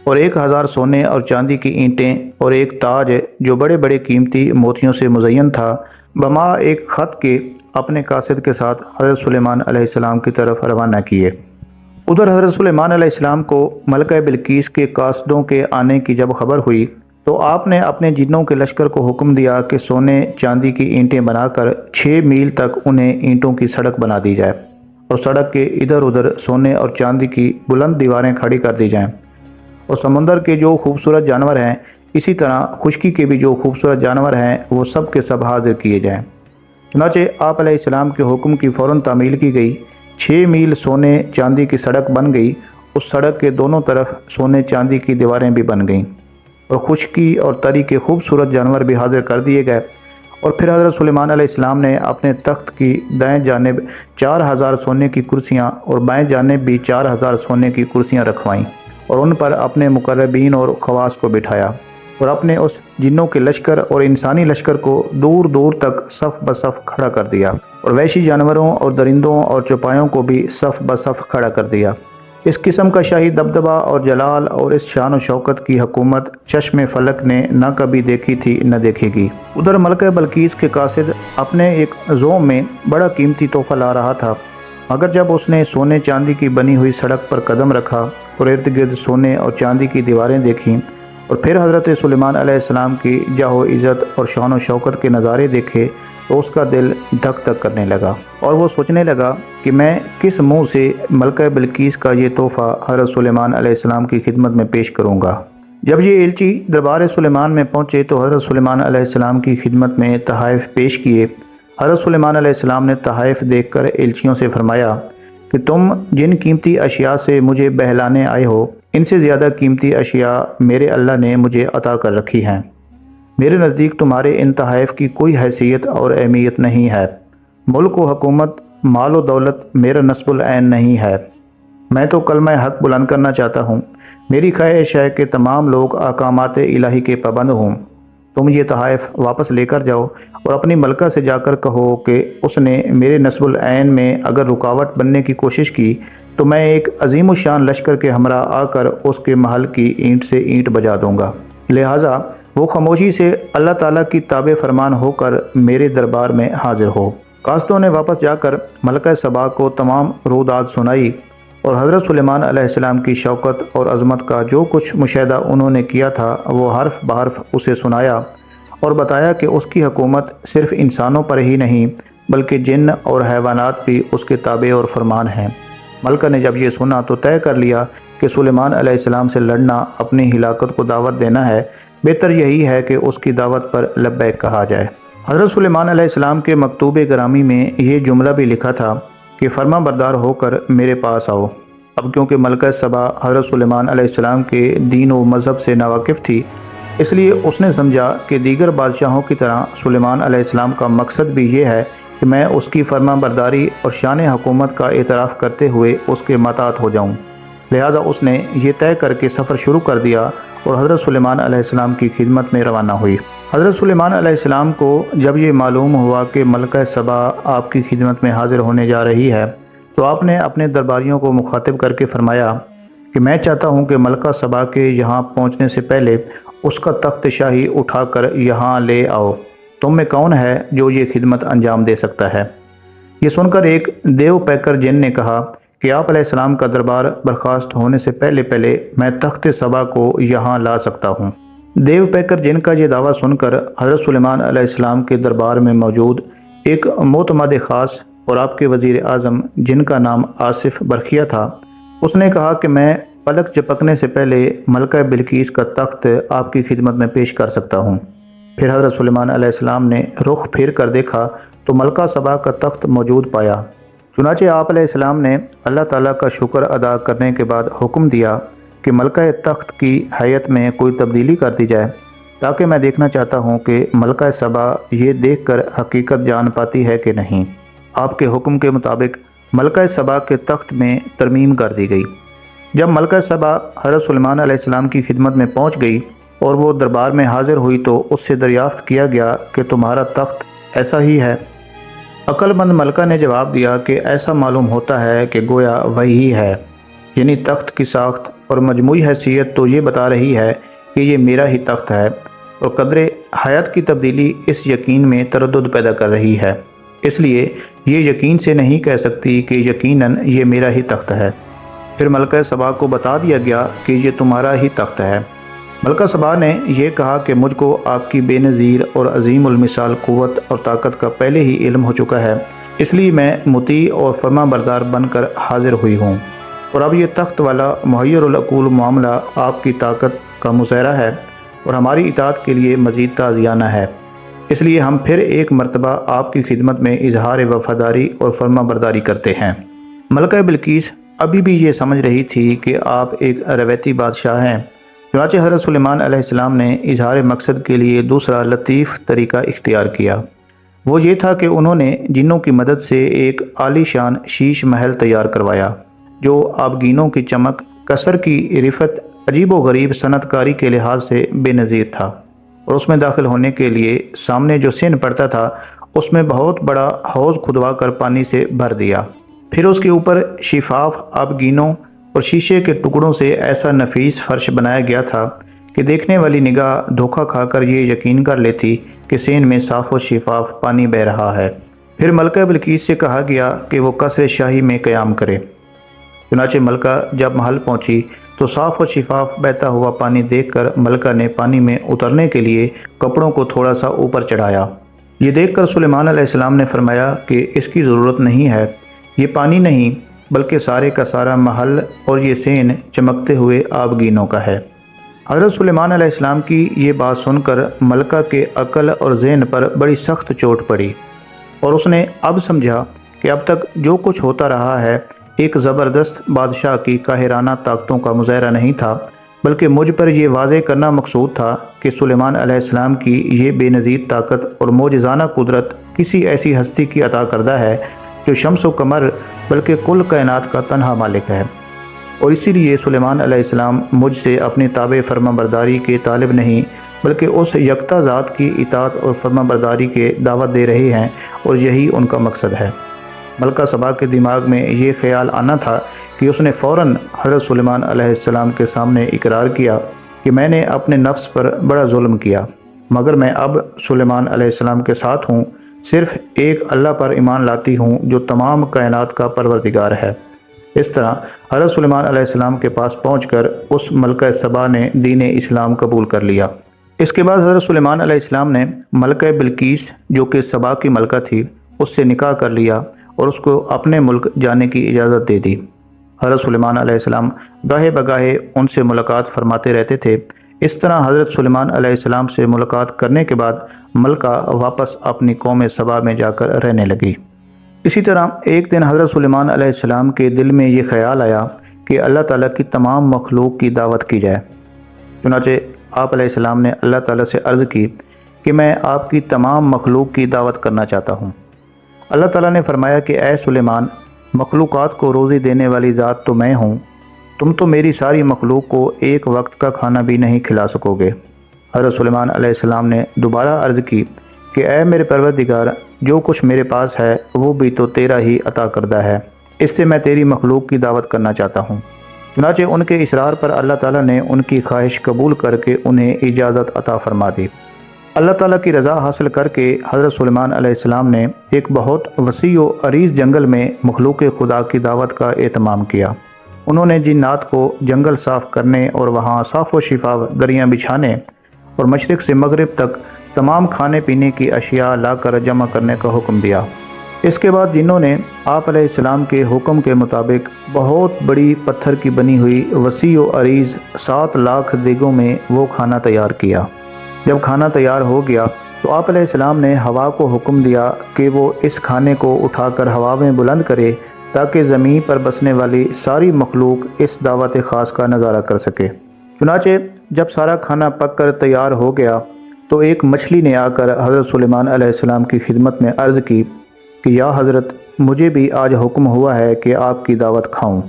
اور 1000 سونے اور چاندی کی اینٹیں اور ایک تاج جو بڑے بڑے قیمتی موتیوں سے مزین تھا بما ایک خط کے اپنے قاصد کے ساتھ حضرت سلیمان علیہ السلام کی طرف روانہ کیے۔ ادھر حضرت سلیمان علیہ السلام کو ملکہ بلقیس کے قاصدوں کے آنے کی جب خبر ہوئی تو آپ نے اپنے جنوں کے لشکر کو حکم دیا کہ سونے چاندی کی اینٹیں بنا کر 6 میل تک انہیں اینٹوں کی سڑک بنا دی جائے اور سڑک کے ادھر ادھر سونے اور چاندی کی بلند دیواریں کھڑی کر دی جائیں، اور سمندر کے جو خوبصورت جانور ہیں اسی طرح خشکی کے بھی جو خوبصورت جانور ہیں وہ سب کے سب حاضر کیے جائیں۔ چنانچہ آپ علیہ السلام کے حکم کی فوراً تعمیل کی گئی۔ 6 میل سونے چاندی کی سڑک بن گئی، اس سڑک کے دونوں طرف سونے چاندی کی دیواریں بھی بن گئیں، اور خشکی اور تری کے خوبصورت جانور بھی حاضر کر دیے گئے۔ اور پھر حضرت سلیمان علیہ السلام نے اپنے تخت کی دائیں جانب 4000 سونے کی کرسیاں اور بائیں جانب بھی 4000 سونے کی کرسیاں رکھوائیں اور ان پر اپنے مقربین اور خواص کو بٹھایا، اور اپنے اس جنوں کے لشکر اور انسانی لشکر کو دور دور تک صف بصف کھڑا کر دیا، اور وحشی جانوروں اور درندوں اور چوپایوں کو بھی صف بصف کھڑا کر دیا۔ اس قسم کا شاہی دبدبہ اور جلال اور اس شان و شوکت کی حکومت چشم فلک نے نہ کبھی دیکھی تھی نہ دیکھے گی۔ ادھر ملکہ بلقیس کے قاصد اپنے ایک زوم میں بڑا قیمتی تحفہ لا رہا تھا، مگر جب اس نے سونے چاندی کی بنی ہوئی سڑک پر قدم رکھا اور ارد گرد سونے اور چاندی کی دیواریں دیکھیں اور پھر حضرت سلیمان علیہ السلام کی جاہ و عزت اور شان و شوکت کے نظارے دیکھے تو اس کا دل دھک دھک کرنے لگا، اور وہ سوچنے لگا کہ میں کس منہ سے ملکہ بلقیس کا یہ تحفہ حضرت سلیمان علیہ السلام کی خدمت میں پیش کروں گا۔ جب یہ ایلچی دربار سلیمان میں پہنچے تو حضرت سلیمان علیہ السلام کی خدمت میں تحائف پیش کیے حضرت سلیمان علیہ السلام نے تحائف دیکھ کر ایلچیوں سے فرمایا کہ تم جن قیمتی اشیاء سے مجھے بہلانے آئے ہو، ان سے زیادہ قیمتی اشیاء میرے اللہ نے مجھے عطا کر رکھی ہیں۔ میرے نزدیک تمہارے ان تحائف کی کوئی حیثیت اور اہمیت نہیں ہے۔ ملک و حکومت، مال و دولت میرا نصب العین نہیں ہے۔ میں تو کلمہ حق بلند کرنا چاہتا ہوں۔ میری خواہش ہے کہ تمام لوگ احکامات الہی کے پابند ہوں۔ تم یہ تحائف واپس لے کر جاؤ اور اپنی ملکہ سے جا کر کہو کہ اس نے میرے نصب العین میں اگر رکاوٹ بننے کی کوشش کی تو میں ایک عظیم الشان لشکر کے ہمراہ آ کر اس کے محل کی اینٹ سے اینٹ بجا دوں گا۔ لہٰذا وہ خاموشی سے اللہ تعالیٰ کی تابع فرمان ہو کر میرے دربار میں حاضر ہو۔ قاصدوں نے واپس جا کر ملکہ سبا کو تمام روداد سنائی اور حضرت سلیمان علیہ السلام کی شوکت اور عظمت کا جو کچھ مشاہدہ انہوں نے کیا تھا وہ حرف بحرف اسے سنایا اور بتایا کہ اس کی حکومت صرف انسانوں پر ہی نہیں بلکہ جن اور حیوانات بھی اس کے تابع اور فرمان ہیں۔ ملکہ نے جب یہ سنا تو طے کر لیا کہ سلیمان علیہ السلام سے لڑنا اپنی ہلاکت کو دعوت دینا ہے، بہتر یہی ہے کہ اس کی دعوت پر لبیک کہا جائے۔ حضرت سلیمان علیہ السلام کے مکتوب گرامی میں یہ جملہ بھی لکھا تھا کہ فرما بردار ہو کر میرے پاس آؤ۔ اب کیونکہ ملکہ سبا حضرت سلیمان علیہ السلام کے دین و مذہب سے ناواقف تھی، اس لیے اس نے سمجھا کہ دیگر بادشاہوں کی طرح سلیمان علیہ السلام کا مقصد بھی یہ ہے کہ میں اس کی فرما برداری اور شان حکومت کا اعتراف کرتے ہوئے اس کے مطاعت ہو جاؤں۔ لہذا اس نے یہ طے کر کے سفر شروع کر دیا اور حضرت سلیمان علیہ السلام کی خدمت میں روانہ ہوئی۔ حضرت سلیمان علیہ السلام کو جب یہ معلوم ہوا کہ ملکہ سبا آپ کی خدمت میں حاضر ہونے جا رہی ہے تو آپ نے اپنے درباریوں کو مخاطب کر کے فرمایا کہ میں چاہتا ہوں کہ ملکہ سبا کے یہاں پہنچنے سے پہلے اس کا تخت شاہی اٹھا کر یہاں لے آؤ۔ تم میں کون ہے جو یہ خدمت انجام دے سکتا ہے؟ یہ سن کر ایک دیو پیکر جن نے کہا کہ آپ علیہ السلام کا دربار برخاست ہونے سے پہلے میں تخت سبا کو یہاں لا سکتا ہوں۔ دیو پیکر جن کا یہ دعویٰ سن کر حضرت سلیمان علیہ السلام کے دربار میں موجود ایک معتمد خاص اور آپ کے وزیر اعظم جن کا نام آصف برقیہ تھا، اس نے کہا کہ میں پلک جھپکنے سے پہلے ملکہ بلقیس کا تخت آپ کی خدمت میں پیش کر سکتا ہوں۔ پھر حضرت سلیمان علیہ السلام نے رخ پھیر کر دیکھا تو ملکہ سبا کا تخت موجود پایا۔ چنانچہ آپ علیہ السلام نے اللہ تعالیٰ کا شکر ادا کرنے کے بعد حکم دیا کہ ملکہ تخت کی حیت میں کوئی تبدیلی کر دی جائے، تاکہ میں دیکھنا چاہتا ہوں کہ ملکہ سبا یہ دیکھ کر حقیقت جان پاتی ہے کہ نہیں۔ آپ کے حکم کے مطابق ملکہ سبا کے تخت میں ترمیم کر دی گئی۔ جب ملکہ سبا حضرت سلیمان علیہ السلام کی خدمت میں پہنچ گئی اور وہ دربار میں حاضر ہوئی تو اس سے دریافت کیا گیا کہ تمہارا تخت ایسا ہی ہے؟ عقل مند ملکہ نے جواب دیا کہ ایسا معلوم ہوتا ہے کہ گویا وہی ہے، یعنی تخت کی ساخت اور مجموعی حیثیت تو یہ بتا رہی ہے کہ یہ میرا ہی تخت ہے، اور قدر حیات کی تبدیلی اس یقین میں تردد پیدا کر رہی ہے، اس لیے یہ یقین سے نہیں کہہ سکتی کہ یقیناً یہ میرا ہی تخت ہے۔ پھر ملکہ سبا کو بتا دیا گیا کہ یہ تمہارا ہی تخت ہے۔ ملکہ سبا نے یہ کہا کہ مجھ کو آپ کی بے نظیر اور عظیم المثال قوت اور طاقت کا پہلے ہی علم ہو چکا ہے، اس لیے میں مطیع اور فرما بردار بن کر حاضر ہوئی ہوں، اور اب یہ تخت والا محیر العقول معاملہ آپ کی طاقت کا مظاہرہ ہے اور ہماری اطاعت کے لیے مزید تعزیانہ ہے، اس لیے ہم پھر ایک مرتبہ آپ کی خدمت میں اظہار وفاداری اور فرما برداری کرتے ہیں۔ ملکہ بلقیس ابھی بھی یہ سمجھ رہی تھی کہ آپ ایک رویتی بادشاہ ہیں، چنانچہ حضرت سلیمان علیہ السلام نے اظہار مقصد کے لیے دوسرا لطیف طریقہ اختیار کیا۔ وہ یہ تھا کہ انہوں نے جنوں کی مدد سے ایک عالی شان شیش محل تیار کروایا جو آبگینوں کی چمک، کثر کی رفت، عجیب و غریب صنعت کاری کے لحاظ سے بے نظیر تھا، اور اس میں داخل ہونے کے لیے سامنے جو سن پڑتا تھا اس میں بہت بڑا حوض کھدوا کر پانی سے بھر دیا، پھر اس کے اوپر شفاف آبگینوں اور شیشے کے ٹکڑوں سے ایسا نفیس فرش بنایا گیا تھا کہ دیکھنے والی نگاہ دھوکہ کھا کر یہ یقین کر لیتی کہ سین میں صاف و شفاف پانی بہہ رہا ہے۔ پھر ملکہ بلقیس سے کہا گیا کہ وہ قصر شاہی میں قیام کرے۔ چنانچہ ملکہ جب محل پہنچی تو صاف و شفاف بہتا ہوا پانی دیکھ کر ملکہ نے پانی میں اترنے کے لیے کپڑوں کو تھوڑا سا اوپر چڑھایا۔ یہ دیکھ کر سلیمان علیہ السلام نے فرمایا کہ اس کی ضرورت نہیں ہے، یہ پانی نہیں بلکہ سارے کا سارا محل اور یہ سین چمکتے ہوئے آبگینوں کا ہے۔ حضرت سلیمان علیہ السلام کی یہ بات سن کر ملکہ کے عقل اور ذہن پر بڑی سخت چوٹ پڑی، اور اس نے اب سمجھا کہ اب تک جو کچھ ہوتا رہا ہے ایک زبردست بادشاہ کی قاہرانہ طاقتوں کا مظاہرہ نہیں تھا، بلکہ مجھ پر یہ واضح کرنا مقصود تھا کہ سلیمان علیہ السلام کی یہ بے نظیر طاقت اور معجزانہ قدرت کسی ایسی ہستی کی عطا کردہ ہے جو شمس و قمر بلکہ کل کائنات کا تنہا مالک ہے، اور اسی لیے سلیمان علیہ السلام مجھ سے اپنی تابع فرما برداری کے طالب نہیں بلکہ اس یکتا ذات کی اطاعت اور فرما برداری کے دعوت دے رہے ہیں، اور یہی ان کا مقصد ہے۔ ملکہ سبا کے دماغ میں یہ خیال آنا تھا کہ اس نے فوراً حضرت سلیمان علیہ السلام کے سامنے اقرار کیا کہ میں نے اپنے نفس پر بڑا ظلم کیا، مگر میں اب سلیمان علیہ السلام کے ساتھ ہوں، صرف ایک اللہ پر ایمان لاتی ہوں جو تمام کائنات کا پروردگار ہے۔ اس طرح حضرت سلیمان علیہ السلام کے پاس پہنچ کر اس ملکہ سبا نے دین اسلام قبول کر لیا۔ اس کے بعد حضرت سلیمان علیہ السلام نے ملکہ بلقیس جو کہ سبا کی ملکہ تھی اس سے نکاح کر لیا اور اس کو اپنے ملک جانے کی اجازت دے دی۔ حضرت سلیمان علیہ السلام گاہے بگاہے ان سے ملاقات فرماتے رہتے تھے۔ اس طرح حضرت سلیمان علیہ السلام سے ملاقات کرنے کے بعد ملکہ واپس اپنی قوم سبا میں جا کر رہنے لگی۔ اسی طرح ایک دن حضرت سلیمان علیہ السلام کے دل میں یہ خیال آیا کہ اللہ تعالیٰ کی تمام مخلوق کی دعوت کی جائے۔ چنانچہ آپ علیہ السلام نے اللہ تعالیٰ سے عرض کی کہ میں آپ کی تمام مخلوق کی دعوت کرنا چاہتا ہوں۔ اللہ تعالیٰ نے فرمایا کہ اے سلیمان، مخلوقات کو روزی دینے والی ذات تو میں ہوں، تم تو میری ساری مخلوق کو ایک وقت کا کھانا بھی نہیں کھلا سکو گے۔ حضرت سلیمان علیہ السلام نے دوبارہ عرض کی کہ اے میرے پروردگار، جو کچھ میرے پاس ہے وہ بھی تو تیرا ہی عطا کردہ ہے، اس سے میں تیری مخلوق کی دعوت کرنا چاہتا ہوں۔ چنانچہ ان کے اصرار پر اللہ تعالیٰ نے ان کی خواہش قبول کر کے انہیں اجازت عطا فرما دی۔ اللہ تعالیٰ کی رضا حاصل کر کے حضرت سلیمان علیہ السلام نے ایک بہت وسیع و عریض جنگل میں مخلوق خدا کی دعوت کا اہتمام کیا۔ انہوں نے جنات کو جنگل صاف کرنے اور وہاں صاف و شفاف دریاں بچھانے اور مشرق سے مغرب تک تمام کھانے پینے کی اشیاء لا کر جمع کرنے کا حکم دیا۔ اس کے بعد جنوں نے آپ علیہ السلام کے حکم کے مطابق بہت بڑی پتھر کی بنی ہوئی وسیع و عریض 7 لاکھ دیگوں میں وہ کھانا تیار کیا۔ جب کھانا تیار ہو گیا تو آپ علیہ السلام نے ہوا کو حکم دیا کہ وہ اس کھانے کو اٹھا کر ہوا میں بلند کرے تاکہ زمین پر بسنے والی ساری مخلوق اس دعوت خاص کا نظارہ کر سکے۔ چنانچہ جب سارا کھانا پک کر تیار ہو گیا تو ایک مچھلی نے آ کر حضرت سلیمان علیہ السلام کی خدمت میں عرض کی کہ یا حضرت، مجھے بھی آج حکم ہوا ہے کہ آپ کی دعوت کھاؤں،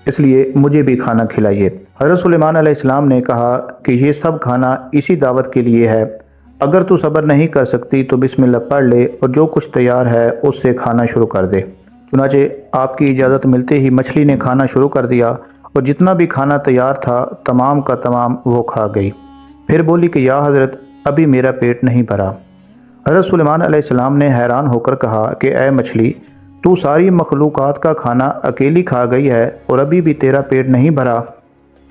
اس لیے مجھے بھی کھانا کھلائیے۔ حضرت سلیمان علیہ السلام نے کہا کہ یہ سب کھانا اسی دعوت کے لیے ہے، اگر تو صبر نہیں کر سکتی تو بسم اللہ پڑھ لے اور جو کچھ تیار ہے اس سے کھانا شروع کر دے۔ چنانچہ آپ کی اجازت ملتے ہی مچھلی نے کھانا شروع کر دیا اور جتنا بھی کھانا تیار تھا تمام کا تمام وہ کھا گئی۔ پھر بولی کہ یا حضرت، ابھی میرا پیٹ نہیں بھرا۔ حضرت سلیمان علیہ السلام نے حیران ہو کر کہا کہ اے مچھلی، تو ساری مخلوقات کا کھانا اکیلی کھا گئی ہے اور ابھی بھی تیرا پیٹ نہیں بھرا؟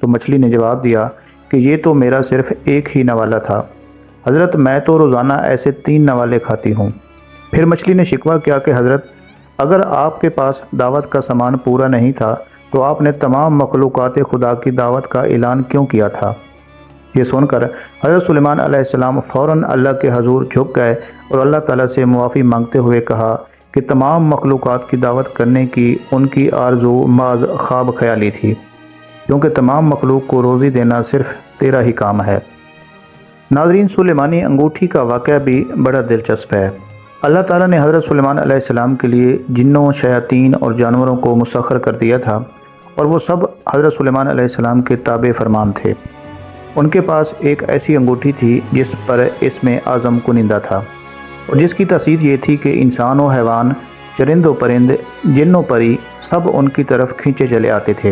تو مچھلی نے جواب دیا کہ یہ تو میرا صرف ایک ہی نوالا تھا حضرت، میں تو روزانہ ایسے 3 نوالے کھاتی ہوں۔ پھر مچھلی نے شکوہ کیا کہ حضرت، اگر آپ کے پاس دعوت کا سامان پورا نہیں تھا تو آپ نے تمام مخلوقات خدا کی دعوت کا اعلان کیوں کیا تھا؟ یہ سن کر حضرت سلیمان علیہ السلام فوراً اللہ کے حضور جھک گئے اور اللہ تعالیٰ سے معافی مانگتے ہوئے کہا کہ تمام مخلوقات کی دعوت کرنے کی ان کی آرزو محض خواب خیالی تھی، کیونکہ تمام مخلوق کو روزی دینا صرف تیرا ہی کام ہے۔ ناظرین، سلیمانی انگوٹھی کا واقعہ بھی بڑا دلچسپ ہے۔ اللہ تعالیٰ نے حضرت سلیمان علیہ السلام کے لیے جنوں، شیاطین اور جانوروں کو مسخر کر دیا تھا، اور وہ سب حضرت سلیمان علیہ السلام کے تابع فرمان تھے۔ ان کے پاس ایک ایسی انگوٹھی تھی جس پر اسم اعظم کنندہ تھا، اور جس کی تاثیر یہ تھی کہ انسان و حیوان، چرند و پرند، جن و پری سب ان کی طرف کھینچے چلے آتے تھے۔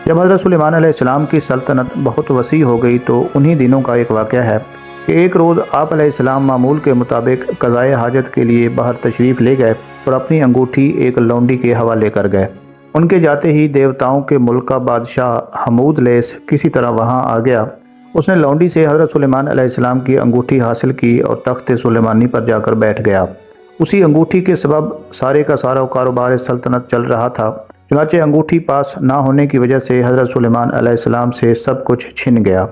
جب حضرت سلیمان علیہ السلام کی سلطنت بہت وسیع ہو گئی تو انہی دنوں کا ایک واقعہ ہے کہ ایک روز آپ علیہ السلام معمول کے مطابق قضائے حاجت کے لیے باہر تشریف لے گئے اور اپنی انگوٹھی ایک لونڈی کے حوالے کر گئے۔ ان کے جاتے ہی دیوتاؤں کے ملک کا بادشاہ حمود لیس کسی طرح وہاں آ گیا۔ اس نے لونڈی سے حضرت سلیمان علیہ السلام کی انگوٹھی حاصل کی اور تخت سلیمانی پر جا کر بیٹھ گیا۔ اسی انگوٹھی کے سبب سارے کا سارا کاروبار سلطنت چل رہا تھا۔ چنانچہ انگوٹھی پاس نہ ہونے کی وجہ سے حضرت سلیمان علیہ السلام سے سب کچھ چھن گیا،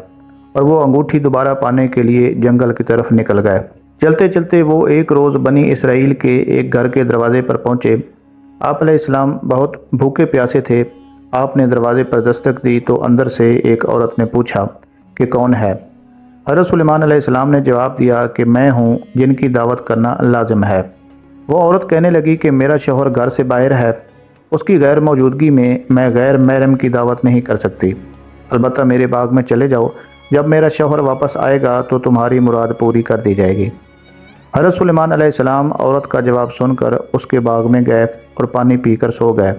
اور وہ انگوٹھی دوبارہ پانے کے لیے جنگل کی طرف نکل گئے۔ چلتے چلتے وہ ایک روز بنی اسرائیل کے ایک گھر کے دروازے پر پہنچے۔ آپ علیہ السلام بہت بھوکے پیاسے تھے۔ آپ نے دروازے پر دستک دی تو اندر سے ایک عورت نے پوچھا کہ کون ہے؟ حضرت سلیمان علیہ السلام نے جواب دیا کہ میں ہوں جن کی دعوت کرنا لازم ہے۔ وہ عورت کہنے لگی کہ میرا شوہر گھر سے باہر ہے، اس کی غیر موجودگی میں غیر محرم کی دعوت نہیں کر سکتی، البتہ میرے باغ میں چلے جاؤ، جب میرا شوہر واپس آئے گا تو تمہاری مراد پوری کر دی جائے گی۔ حضرت سلیمان علیہ السلام عورت کا جواب سن کر اس کے باغ میں گئے اور پانی پی کر سو گئے۔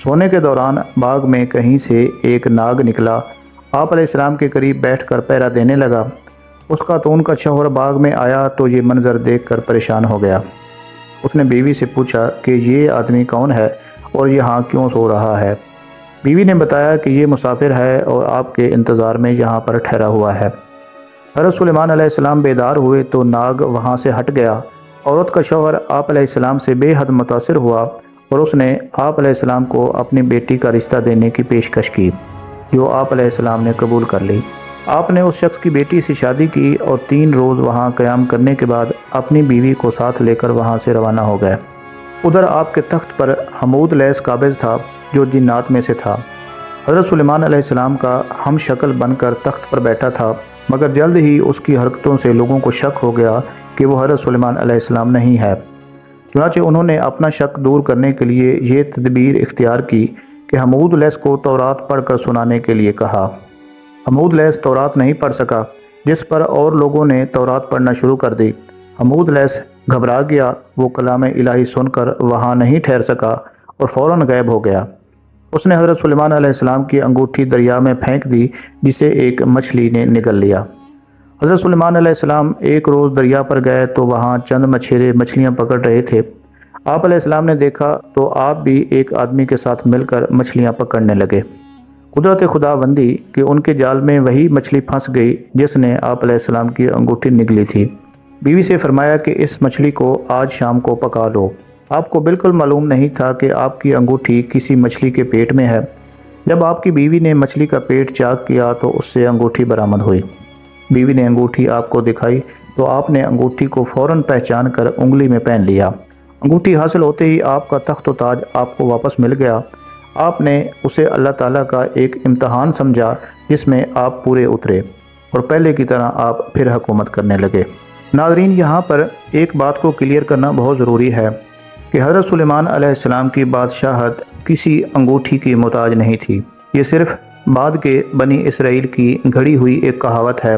سونے کے دوران باغ میں کہیں سے ایک ناگ نکلا، آپ علیہ السلام کے قریب بیٹھ کر پہرا دینے لگا۔ اس خاتون کا شوہر باغ میں آیا تو یہ منظر دیکھ کر پریشان ہو گیا۔ اس نے بیوی سے پوچھا کہ یہ آدمی کون ہے اور یہاں کیوں سو رہا ہے؟ بیوی نے بتایا کہ یہ مسافر ہے اور آپ کے انتظار میں یہاں پر ٹھہرا ہوا ہے۔ حضرت سلیمان علیہ السلام بیدار ہوئے تو ناگ وہاں سے ہٹ گیا۔ عورت کا شوہر آپ علیہ السلام سے بے حد متاثر ہوا اور اس نے آپ علیہ السلام کو اپنی بیٹی کا رشتہ دینے کی پیشکش کی، جو آپ علیہ السلام نے قبول کر لی۔ آپ نے اس شخص کی بیٹی سے شادی کی اور 3 روز وہاں قیام کرنے کے بعد اپنی بیوی کو ساتھ لے کر وہاں سے روانہ ہو گئے۔ ادھر آپ کے تخت پر حمود لیس قابض تھا جو جنات میں سے تھا۔ حضرت سلیمان علیہ السلام کا ہم شکل بن کر تخت پر بیٹھا تھا، مگر جلد ہی اس کی حرکتوں سے لوگوں کو شک ہو گیا کہ وہ حضرت سلیمان علیہ السلام نہیں ہے۔ چنانچہ انہوں نے اپنا شک دور کرنے کے لیے یہ تدبیر اختیار کی کہ حمود لیس کو تورات پڑھ کر سنانے کے لیے کہا۔ حمود لیس تورات نہیں پڑھ سکا، جس پر اور لوگوں نے تورات پڑھنا شروع کر دی۔ حمود لیس گھبرا گیا، وہ کلام الہی سن کر وہاں نہیں ٹھہر سکا اور فوراً غائب ہو گیا۔ اس نے حضرت سلیمان علیہ السلام کی انگوٹھی دریا میں پھینک دی، جسے ایک مچھلی نے نگل لیا۔ حضرت سلیمان علیہ السلام ایک روز دریا پر گئے تو وہاں چند مچھیرے مچھلیاں پکڑ رہے تھے۔ آپ علیہ السلام نے دیکھا تو آپ بھی ایک آدمی کے ساتھ مل کر مچھلیاں پکڑنے لگے۔ قدرت خداوندی کہ ان کے جال میں وہی مچھلی پھنس گئی جس نے آپ علیہ السلام کی انگوٹھی نگلی تھی۔ بیوی سے فرمایا کہ اس مچھلی کو آج شام کو پکا لو۔ آپ کو بالکل معلوم نہیں تھا کہ آپ کی انگوٹھی کسی مچھلی کے پیٹ میں ہے۔ جب آپ کی بیوی نے مچھلی کا پیٹ چاک کیا تو اس سے انگوٹھی برآمد ہوئی۔ بیوی نے انگوٹھی آپ کو دکھائی تو آپ نے انگوٹھی کو فوراً پہچان کر انگلی میں پہن لیا۔ انگوٹھی حاصل ہوتے ہی آپ کا تخت و تاج آپ کو واپس مل گیا۔ آپ نے اسے اللہ تعالیٰ کا ایک امتحان سمجھا جس میں آپ پورے اترے اور پہلے کی طرح آپ پھر حکومت کرنے لگے۔ ناظرین، یہاں پر ایک بات کو کلیئر کرنا بہت ضروری ہے کہ حضرت سلیمان علیہ السلام کی بادشاہت کسی انگوٹھی کی محتاج نہیں تھی۔ یہ صرف بعد کے بنی اسرائیل کی گھڑی ہوئی ایک کہاوت ہے،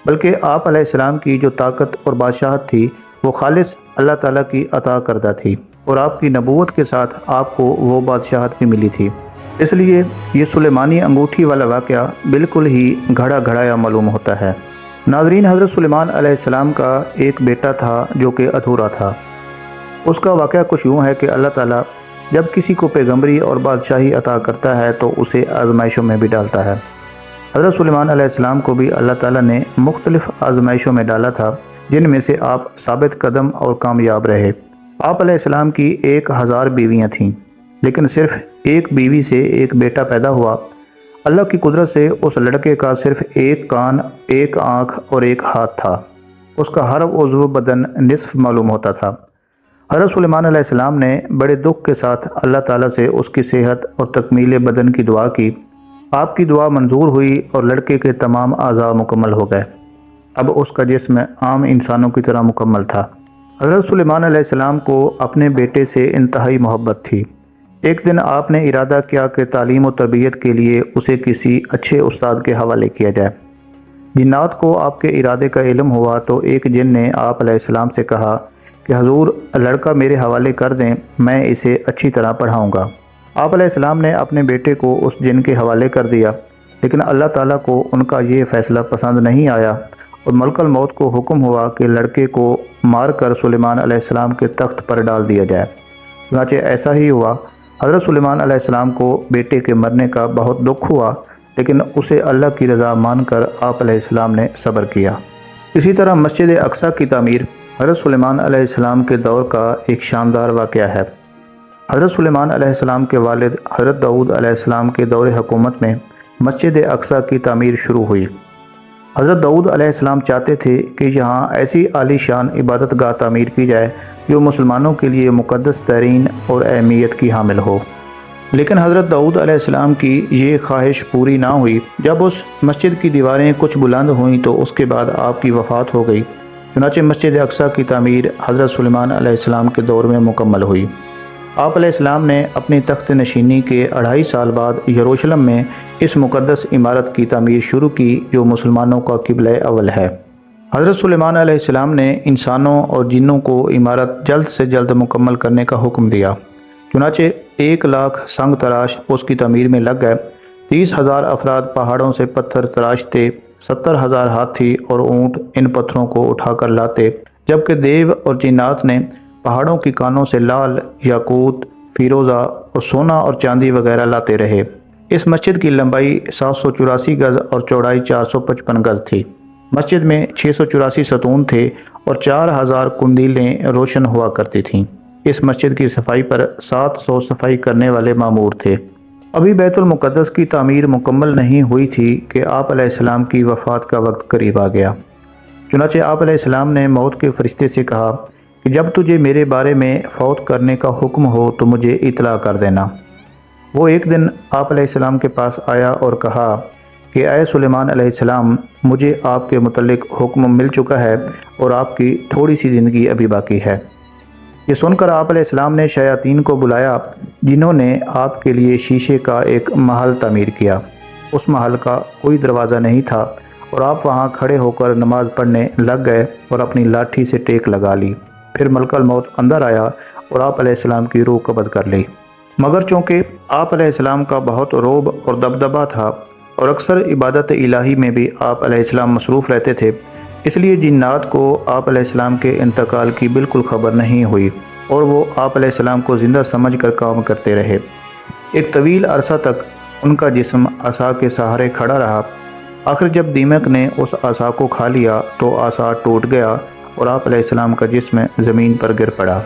بلکہ آپ علیہ السلام کی جو طاقت اور بادشاہت تھی وہ خالص اللہ تعالیٰ کی عطا کردہ تھی، اور آپ کی نبوت کے ساتھ آپ کو وہ بادشاہت بھی ملی تھی۔ اس لیے یہ سلیمانی انگوٹھی والا واقعہ بالکل ہی گھڑا گھڑایا معلوم ہوتا ہے۔ ناظرین، حضرت سلیمان علیہ السلام کا ایک بیٹا تھا جو کہ ادھورا تھا۔ اس کا واقعہ کچھ یوں ہے کہ اللہ تعالیٰ جب کسی کو پیغمبری اور بادشاہی عطا کرتا ہے تو اسے آزمائشوں میں بھی ڈالتا ہے۔ حضرت سلیمان علیہ السلام کو بھی اللہ تعالیٰ نے مختلف آزمائشوں میں ڈالا تھا، جن میں سے آپ ثابت قدم اور کامیاب رہے۔ آپ علیہ السلام کی 1000 بیویاں تھیں، لیکن صرف ایک بیوی سے ایک بیٹا پیدا ہوا۔ اللہ کی قدرت سے اس لڑکے کا صرف ایک کان، ایک آنکھ اور ایک ہاتھ تھا۔ اس کا ہر عضو بدن نصف معلوم ہوتا تھا۔ حضرت سلیمان علیہ السلام نے بڑے دکھ کے ساتھ اللہ تعالیٰ سے اس کی صحت اور تکمیل بدن کی دعا کی۔ آپ کی دعا منظور ہوئی اور لڑکے کے تمام اعضاء مکمل ہو گئے۔ اب اس کا جسم عام انسانوں کی طرح مکمل تھا۔ حضرت سلیمان علیہ السلام کو اپنے بیٹے سے انتہائی محبت تھی۔ ایک دن آپ نے ارادہ کیا کہ تعلیم و تربیت کے لیے اسے کسی اچھے استاد کے حوالے کیا جائے۔ جنات کو آپ کے ارادے کا علم ہوا تو ایک جن نے آپ علیہ السلام سے کہا کہ حضور، لڑکا میرے حوالے کر دیں، میں اسے اچھی طرح پڑھاؤں گا۔ آپ علیہ السلام نے اپنے بیٹے کو اس جن کے حوالے کر دیا، لیکن اللہ تعالیٰ کو ان کا یہ فیصلہ پسند نہیں آیا اور ملک الموت کو حکم ہوا کہ لڑکے کو مار کر سلیمان علیہ السلام کے تخت پر ڈال دیا جائے۔ چنانچہ ایسا ہی ہوا۔ حضرت سلیمان علیہ السلام کو بیٹے کے مرنے کا بہت دکھ ہوا، لیکن اسے اللہ کی رضا مان کر آپ علیہ السلام نے صبر کیا۔ اسی طرح مسجد اقصیٰ کی تعمیر حضرت سلیمان علیہ السلام کے دور کا ایک شاندار واقعہ ہے۔ حضرت سلیمان علیہ السلام کے والد حضرت داؤد علیہ السلام کے دور حکومت میں مسجد اقصیٰ کی تعمیر شروع ہوئی۔ حضرت داؤد علیہ السلام چاہتے تھے کہ یہاں ایسی عالی شان عبادت گاہ تعمیر کی جائے جو مسلمانوں کے لیے مقدس ترین اور اہمیت کی حامل ہو، لیکن حضرت داؤد علیہ السلام کی یہ خواہش پوری نہ ہوئی۔ جب اس مسجد کی دیواریں کچھ بلند ہوئیں تو اس کے بعد آپ کی وفات ہو گئی۔ چنانچہ مسجد اقصیٰ کی تعمیر حضرت سلیمان علیہ السلام کے دور میں مکمل ہوئی۔ آپ علیہ السلام نے اپنی تخت نشینی کے 2.5 سال بعد یروشلم میں اس مقدس عمارت کی تعمیر شروع کی جو مسلمانوں کا قبلہ اول ہے۔ حضرت سلیمان علیہ السلام نے انسانوں اور جنوں کو عمارت جلد سے جلد مکمل کرنے کا حکم دیا۔ چنانچہ 1 لاکھ سنگ تراش اس کی تعمیر میں لگ گئے۔ 30,000 افراد پہاڑوں سے پتھر تراشتے، 70,000 ہاتھی اور اونٹ ان پتھروں کو اٹھا کر لاتے، جبکہ دیو اور جنات نے پہاڑوں کی کانوں سے لال، یاقوت، فیروزہ اور سونا اور چاندی وغیرہ لاتے رہے۔ اس مسجد کی لمبائی 784 گز اور چوڑائی 455 گز تھی۔ مسجد میں 684 ستون تھے اور 4,000 قندیلیں روشن ہوا کرتی تھیں۔ اس مسجد کی صفائی پر 700 صفائی کرنے والے مامور تھے۔ ابھی بیت المقدس کی تعمیر مکمل نہیں ہوئی تھی کہ آپ علیہ السلام کی وفات کا وقت قریب آ گیا۔ چنانچہ آپ علیہ السلام نے موت کے فرشتے سے کہا کہ جب تجھے میرے بارے میں فوت کرنے کا حکم ہو تو مجھے اطلاع کر دینا۔ وہ ایک دن آپ علیہ السلام کے پاس آیا اور کہا کہ اے سلیمان علیہ السلام، مجھے آپ کے متعلق حکم مل چکا ہے اور آپ کی تھوڑی سی زندگی ابھی باقی ہے۔ یہ سن کر آپ علیہ السلام نے شیاطین کو بلایا جنہوں نے آپ کے لیے شیشے کا ایک محل تعمیر کیا۔ اس محل کا کوئی دروازہ نہیں تھا اور آپ وہاں کھڑے ہو کر نماز پڑھنے لگ گئے اور اپنی لاٹھی سے ٹیک لگا لی۔ پھر ملک الموت اندر آیا اور آپ علیہ السلام کی روح قبض کر لی۔ مگر چونکہ آپ علیہ السلام کا بہت رعب اور دبدبہ تھا اور اکثر عبادت الہی میں بھی آپ علیہ السلام مصروف رہتے تھے، اس لیے جنات کو آپ علیہ السلام کے انتقال کی بالکل خبر نہیں ہوئی اور وہ آپ علیہ السلام کو زندہ سمجھ کر کام کرتے رہے۔ ایک طویل عرصہ تک ان کا جسم عصا کے سہارے کھڑا رہا۔ آخر جب دیمک نے اس عصا کو کھا لیا تو عصا ٹوٹ گیا اور آپ علیہ السلام کا جسم زمین پر گر پڑا۔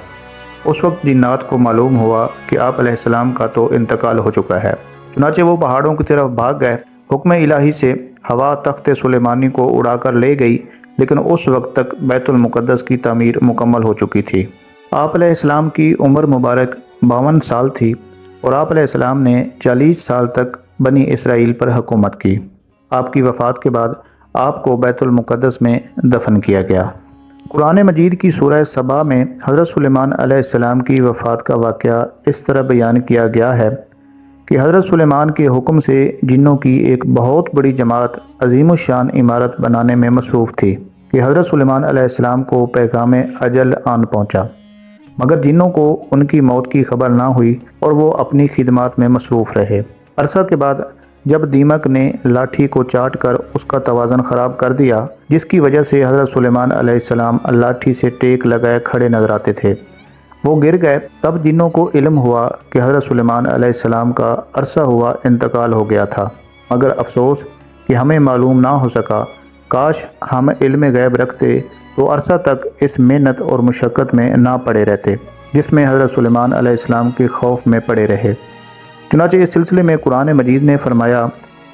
اس وقت جنات کو معلوم ہوا کہ آپ علیہ السلام کا تو انتقال ہو چکا ہے، چنانچہ وہ پہاڑوں کی طرف بھاگ گئے۔ حکم الہی سے ہوا تخت سلیمانی کو اڑا کر لے گئی، لیکن اس وقت تک بیت المقدس کی تعمیر مکمل ہو چکی تھی۔ آپ علیہ السلام کی عمر مبارک 52 سال تھی اور آپ علیہ السلام نے 40 سال تک بنی اسرائیل پر حکومت کی۔ آپ کی وفات کے بعد آپ کو بیت المقدس میں دفن کیا گیا۔ قرآن مجید کی سورہ سبا میں حضرت سلیمان علیہ السلام کی وفات کا واقعہ اس طرح بیان کیا گیا ہے کہ حضرت سلیمان کے حکم سے جنوں کی ایک بہت بڑی جماعت عظیم الشان عمارت بنانے میں مصروف تھی کہ حضرت سلیمان علیہ السلام کو پیغام اجل آن پہنچا، مگر جنوں کو ان کی موت کی خبر نہ ہوئی اور وہ اپنی خدمات میں مصروف رہے۔ عرصہ کے بعد جب دیمک نے لاٹھی کو چاٹ کر اس کا توازن خراب کر دیا، جس کی وجہ سے حضرت سلیمان علیہ السلام لاٹھی سے ٹیک لگائے کھڑے نظر آتے تھے، وہ گر گئے۔ تب جنوں کو علم ہوا کہ حضرت سلیمان علیہ السلام کا عرصہ ہوا انتقال ہو گیا تھا، مگر افسوس کہ ہمیں معلوم نہ ہو سکا۔ کاش ہم علم غیب رکھتے تو عرصہ تک اس محنت اور مشقت میں نہ پڑے رہتے جس میں حضرت سلیمان علیہ السلام کے خوف میں پڑے رہے۔ چنانچہ اس سلسلے میں قرآن مجید نے فرمایا،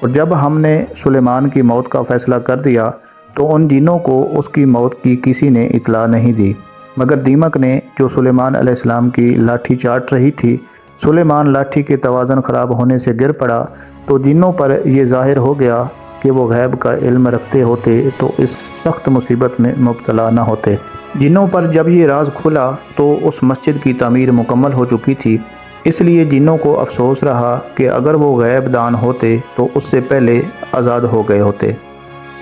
اور جب ہم نے سلیمان کی موت کا فیصلہ کر دیا تو ان جنوں کو اس کی موت کی کسی نے اطلاع نہیں دی، مگر دیمک نے جو سلیمان علیہ السلام کی لاٹھی چاٹ رہی تھی۔ سلیمان لاٹھی کے توازن خراب ہونے سے گر پڑا تو جنوں پر یہ ظاہر ہو گیا کہ وہ غیب کا علم رکھتے ہوتے تو اس سخت مصیبت میں مبتلا نہ ہوتے۔ جنوں پر جب یہ راز کھلا تو اس مسجد کی تعمیر مکمل ہو چکی تھی، اس لیے جنوں کو افسوس رہا کہ اگر وہ غیب دان ہوتے تو اس سے پہلے آزاد ہو گئے ہوتے۔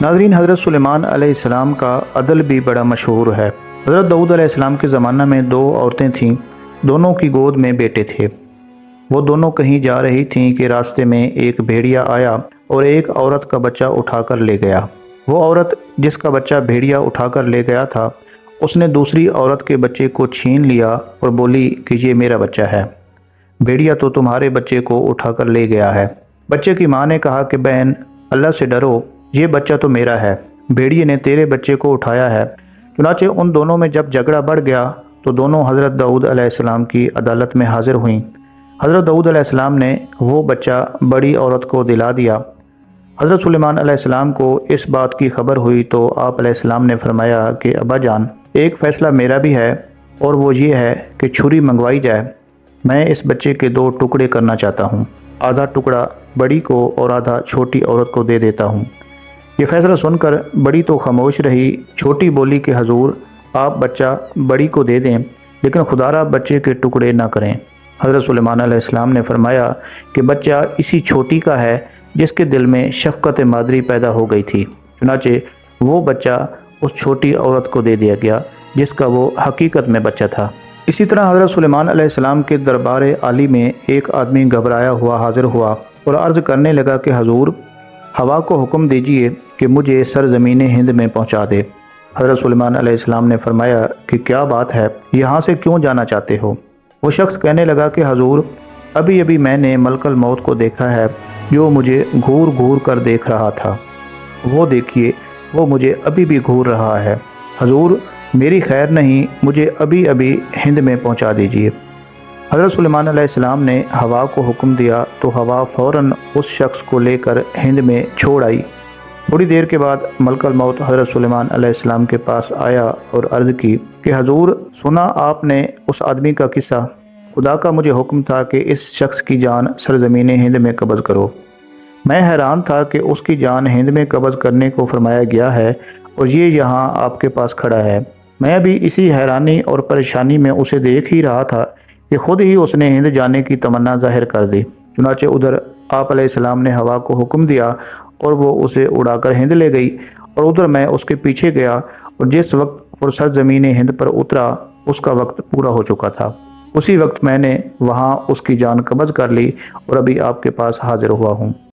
ناظرین، حضرت سلیمان علیہ السلام کا عدل بھی بڑا مشہور ہے۔ حضرت داؤد علیہ السلام کے زمانہ میں 2 عورتیں تھیں، دونوں کی گود میں بیٹے تھے۔ وہ دونوں کہیں جا رہی تھیں کہ راستے میں ایک بھیڑیا آیا اور ایک عورت کا بچہ اٹھا کر لے گیا۔ وہ عورت جس کا بچہ بھیڑیا اٹھا کر لے گیا تھا، اس نے دوسری عورت کے بچے کو چھین لیا اور بولی کہ یہ میرا بچہ ہے، بھیڑیا تو تمہارے بچے کو اٹھا کر لے گیا ہے۔ بچے کی ماں نے کہا کہ بہن، اللہ سے ڈرو، یہ بچہ تو میرا ہے، بھیڑیے نے تیرے بچے کو اٹھایا ہے۔ چنانچہ ان دونوں میں جب جھگڑا بڑھ گیا تو دونوں حضرت داؤد علیہ السلام کی عدالت میں حاضر ہوئیں۔ حضرت داؤد علیہ السلام نے وہ بچہ بڑی عورت کو دلا دیا۔ حضرت سلیمان علیہ السلام کو اس بات کی خبر ہوئی تو آپ علیہ السلام نے فرمایا کہ ابا جان، ایک فیصلہ میرا بھی ہے، اور وہ یہ ہے کہ چھری منگوائی جائے۔ میں اس بچے کے 2 ٹکڑے کرنا چاہتا ہوں، آدھا ٹکڑا بڑی کو اور آدھا چھوٹی عورت کو دے دیتا ہوں۔ یہ فیصلہ سن کر بڑی تو خاموش رہی، چھوٹی بولی کہ حضور، آپ بچہ بڑی کو دے دیں، لیکن خدا را بچے کے ٹکڑے نہ کریں۔ حضرت سلیمان علیہ السلام نے فرمایا کہ بچہ اسی چھوٹی کا ہے جس کے دل میں شفقت مادری پیدا ہو گئی تھی، چنانچہ وہ بچہ اس چھوٹی عورت کو دے دیا گیا جس کا وہ حقیقت میں بچہ تھا۔ اسی طرح حضرت سلیمان علیہ السلام کے دربار عالی میں ایک آدمی گھبرایا ہوا حاضر ہوا اور عرض کرنے لگا کہ حضور، ہوا کو حکم دیجئے کہ مجھے سرزمین ہند میں پہنچا دے۔ حضرت سلیمان علیہ السلام نے فرمایا کہ کیا بات ہے، یہاں سے کیوں جانا چاہتے ہو؟ وہ شخص کہنے لگا کہ حضور، ابھی ابھی میں نے ملک الموت کو دیکھا ہے جو مجھے گھور گھور کر دیکھ رہا تھا، وہ دیکھیے، وہ مجھے ابھی بھی گھور رہا ہے۔ حضور، میری خیر نہیں، مجھے ابھی ابھی ہند میں پہنچا دیجیے۔ حضرت سلیمان علیہ السلام نے ہوا کو حکم دیا تو ہوا فوراً اس شخص کو لے کر ہند میں چھوڑ آئی۔ تھوڑی دیر کے بعد ملک الموت حضرت سلیمان علیہ السلام کے پاس آیا اور عرض کی کہ حضور، سنا آپ نے اس آدمی کا قصہ؟ خدا کا مجھے حکم تھا کہ اس شخص کی جان سرزمین ہند میں قبض کرو۔ میں حیران تھا کہ اس کی جان ہند میں قبض کرنے کو فرمایا گیا ہے اور یہ یہاں آپ کے پاس کھڑا ہے۔ میں بھی اسی حیرانی اور پریشانی میں اسے دیکھ ہی رہا تھا کہ خود ہی اس نے ہند جانے کی تمنا ظاہر کر دی۔ چنانچہ ادھر آپ علیہ السلام نے ہوا کو حکم دیا اور وہ اسے اڑا کر ہند لے گئی، اور ادھر میں اس کے پیچھے گیا، اور جس وقت وہ سرزمین ہند پر اترا اس کا وقت پورا ہو چکا تھا۔ اسی وقت میں نے وہاں اس کی جان قبض کر لی اور ابھی آپ کے پاس حاضر ہوا ہوں۔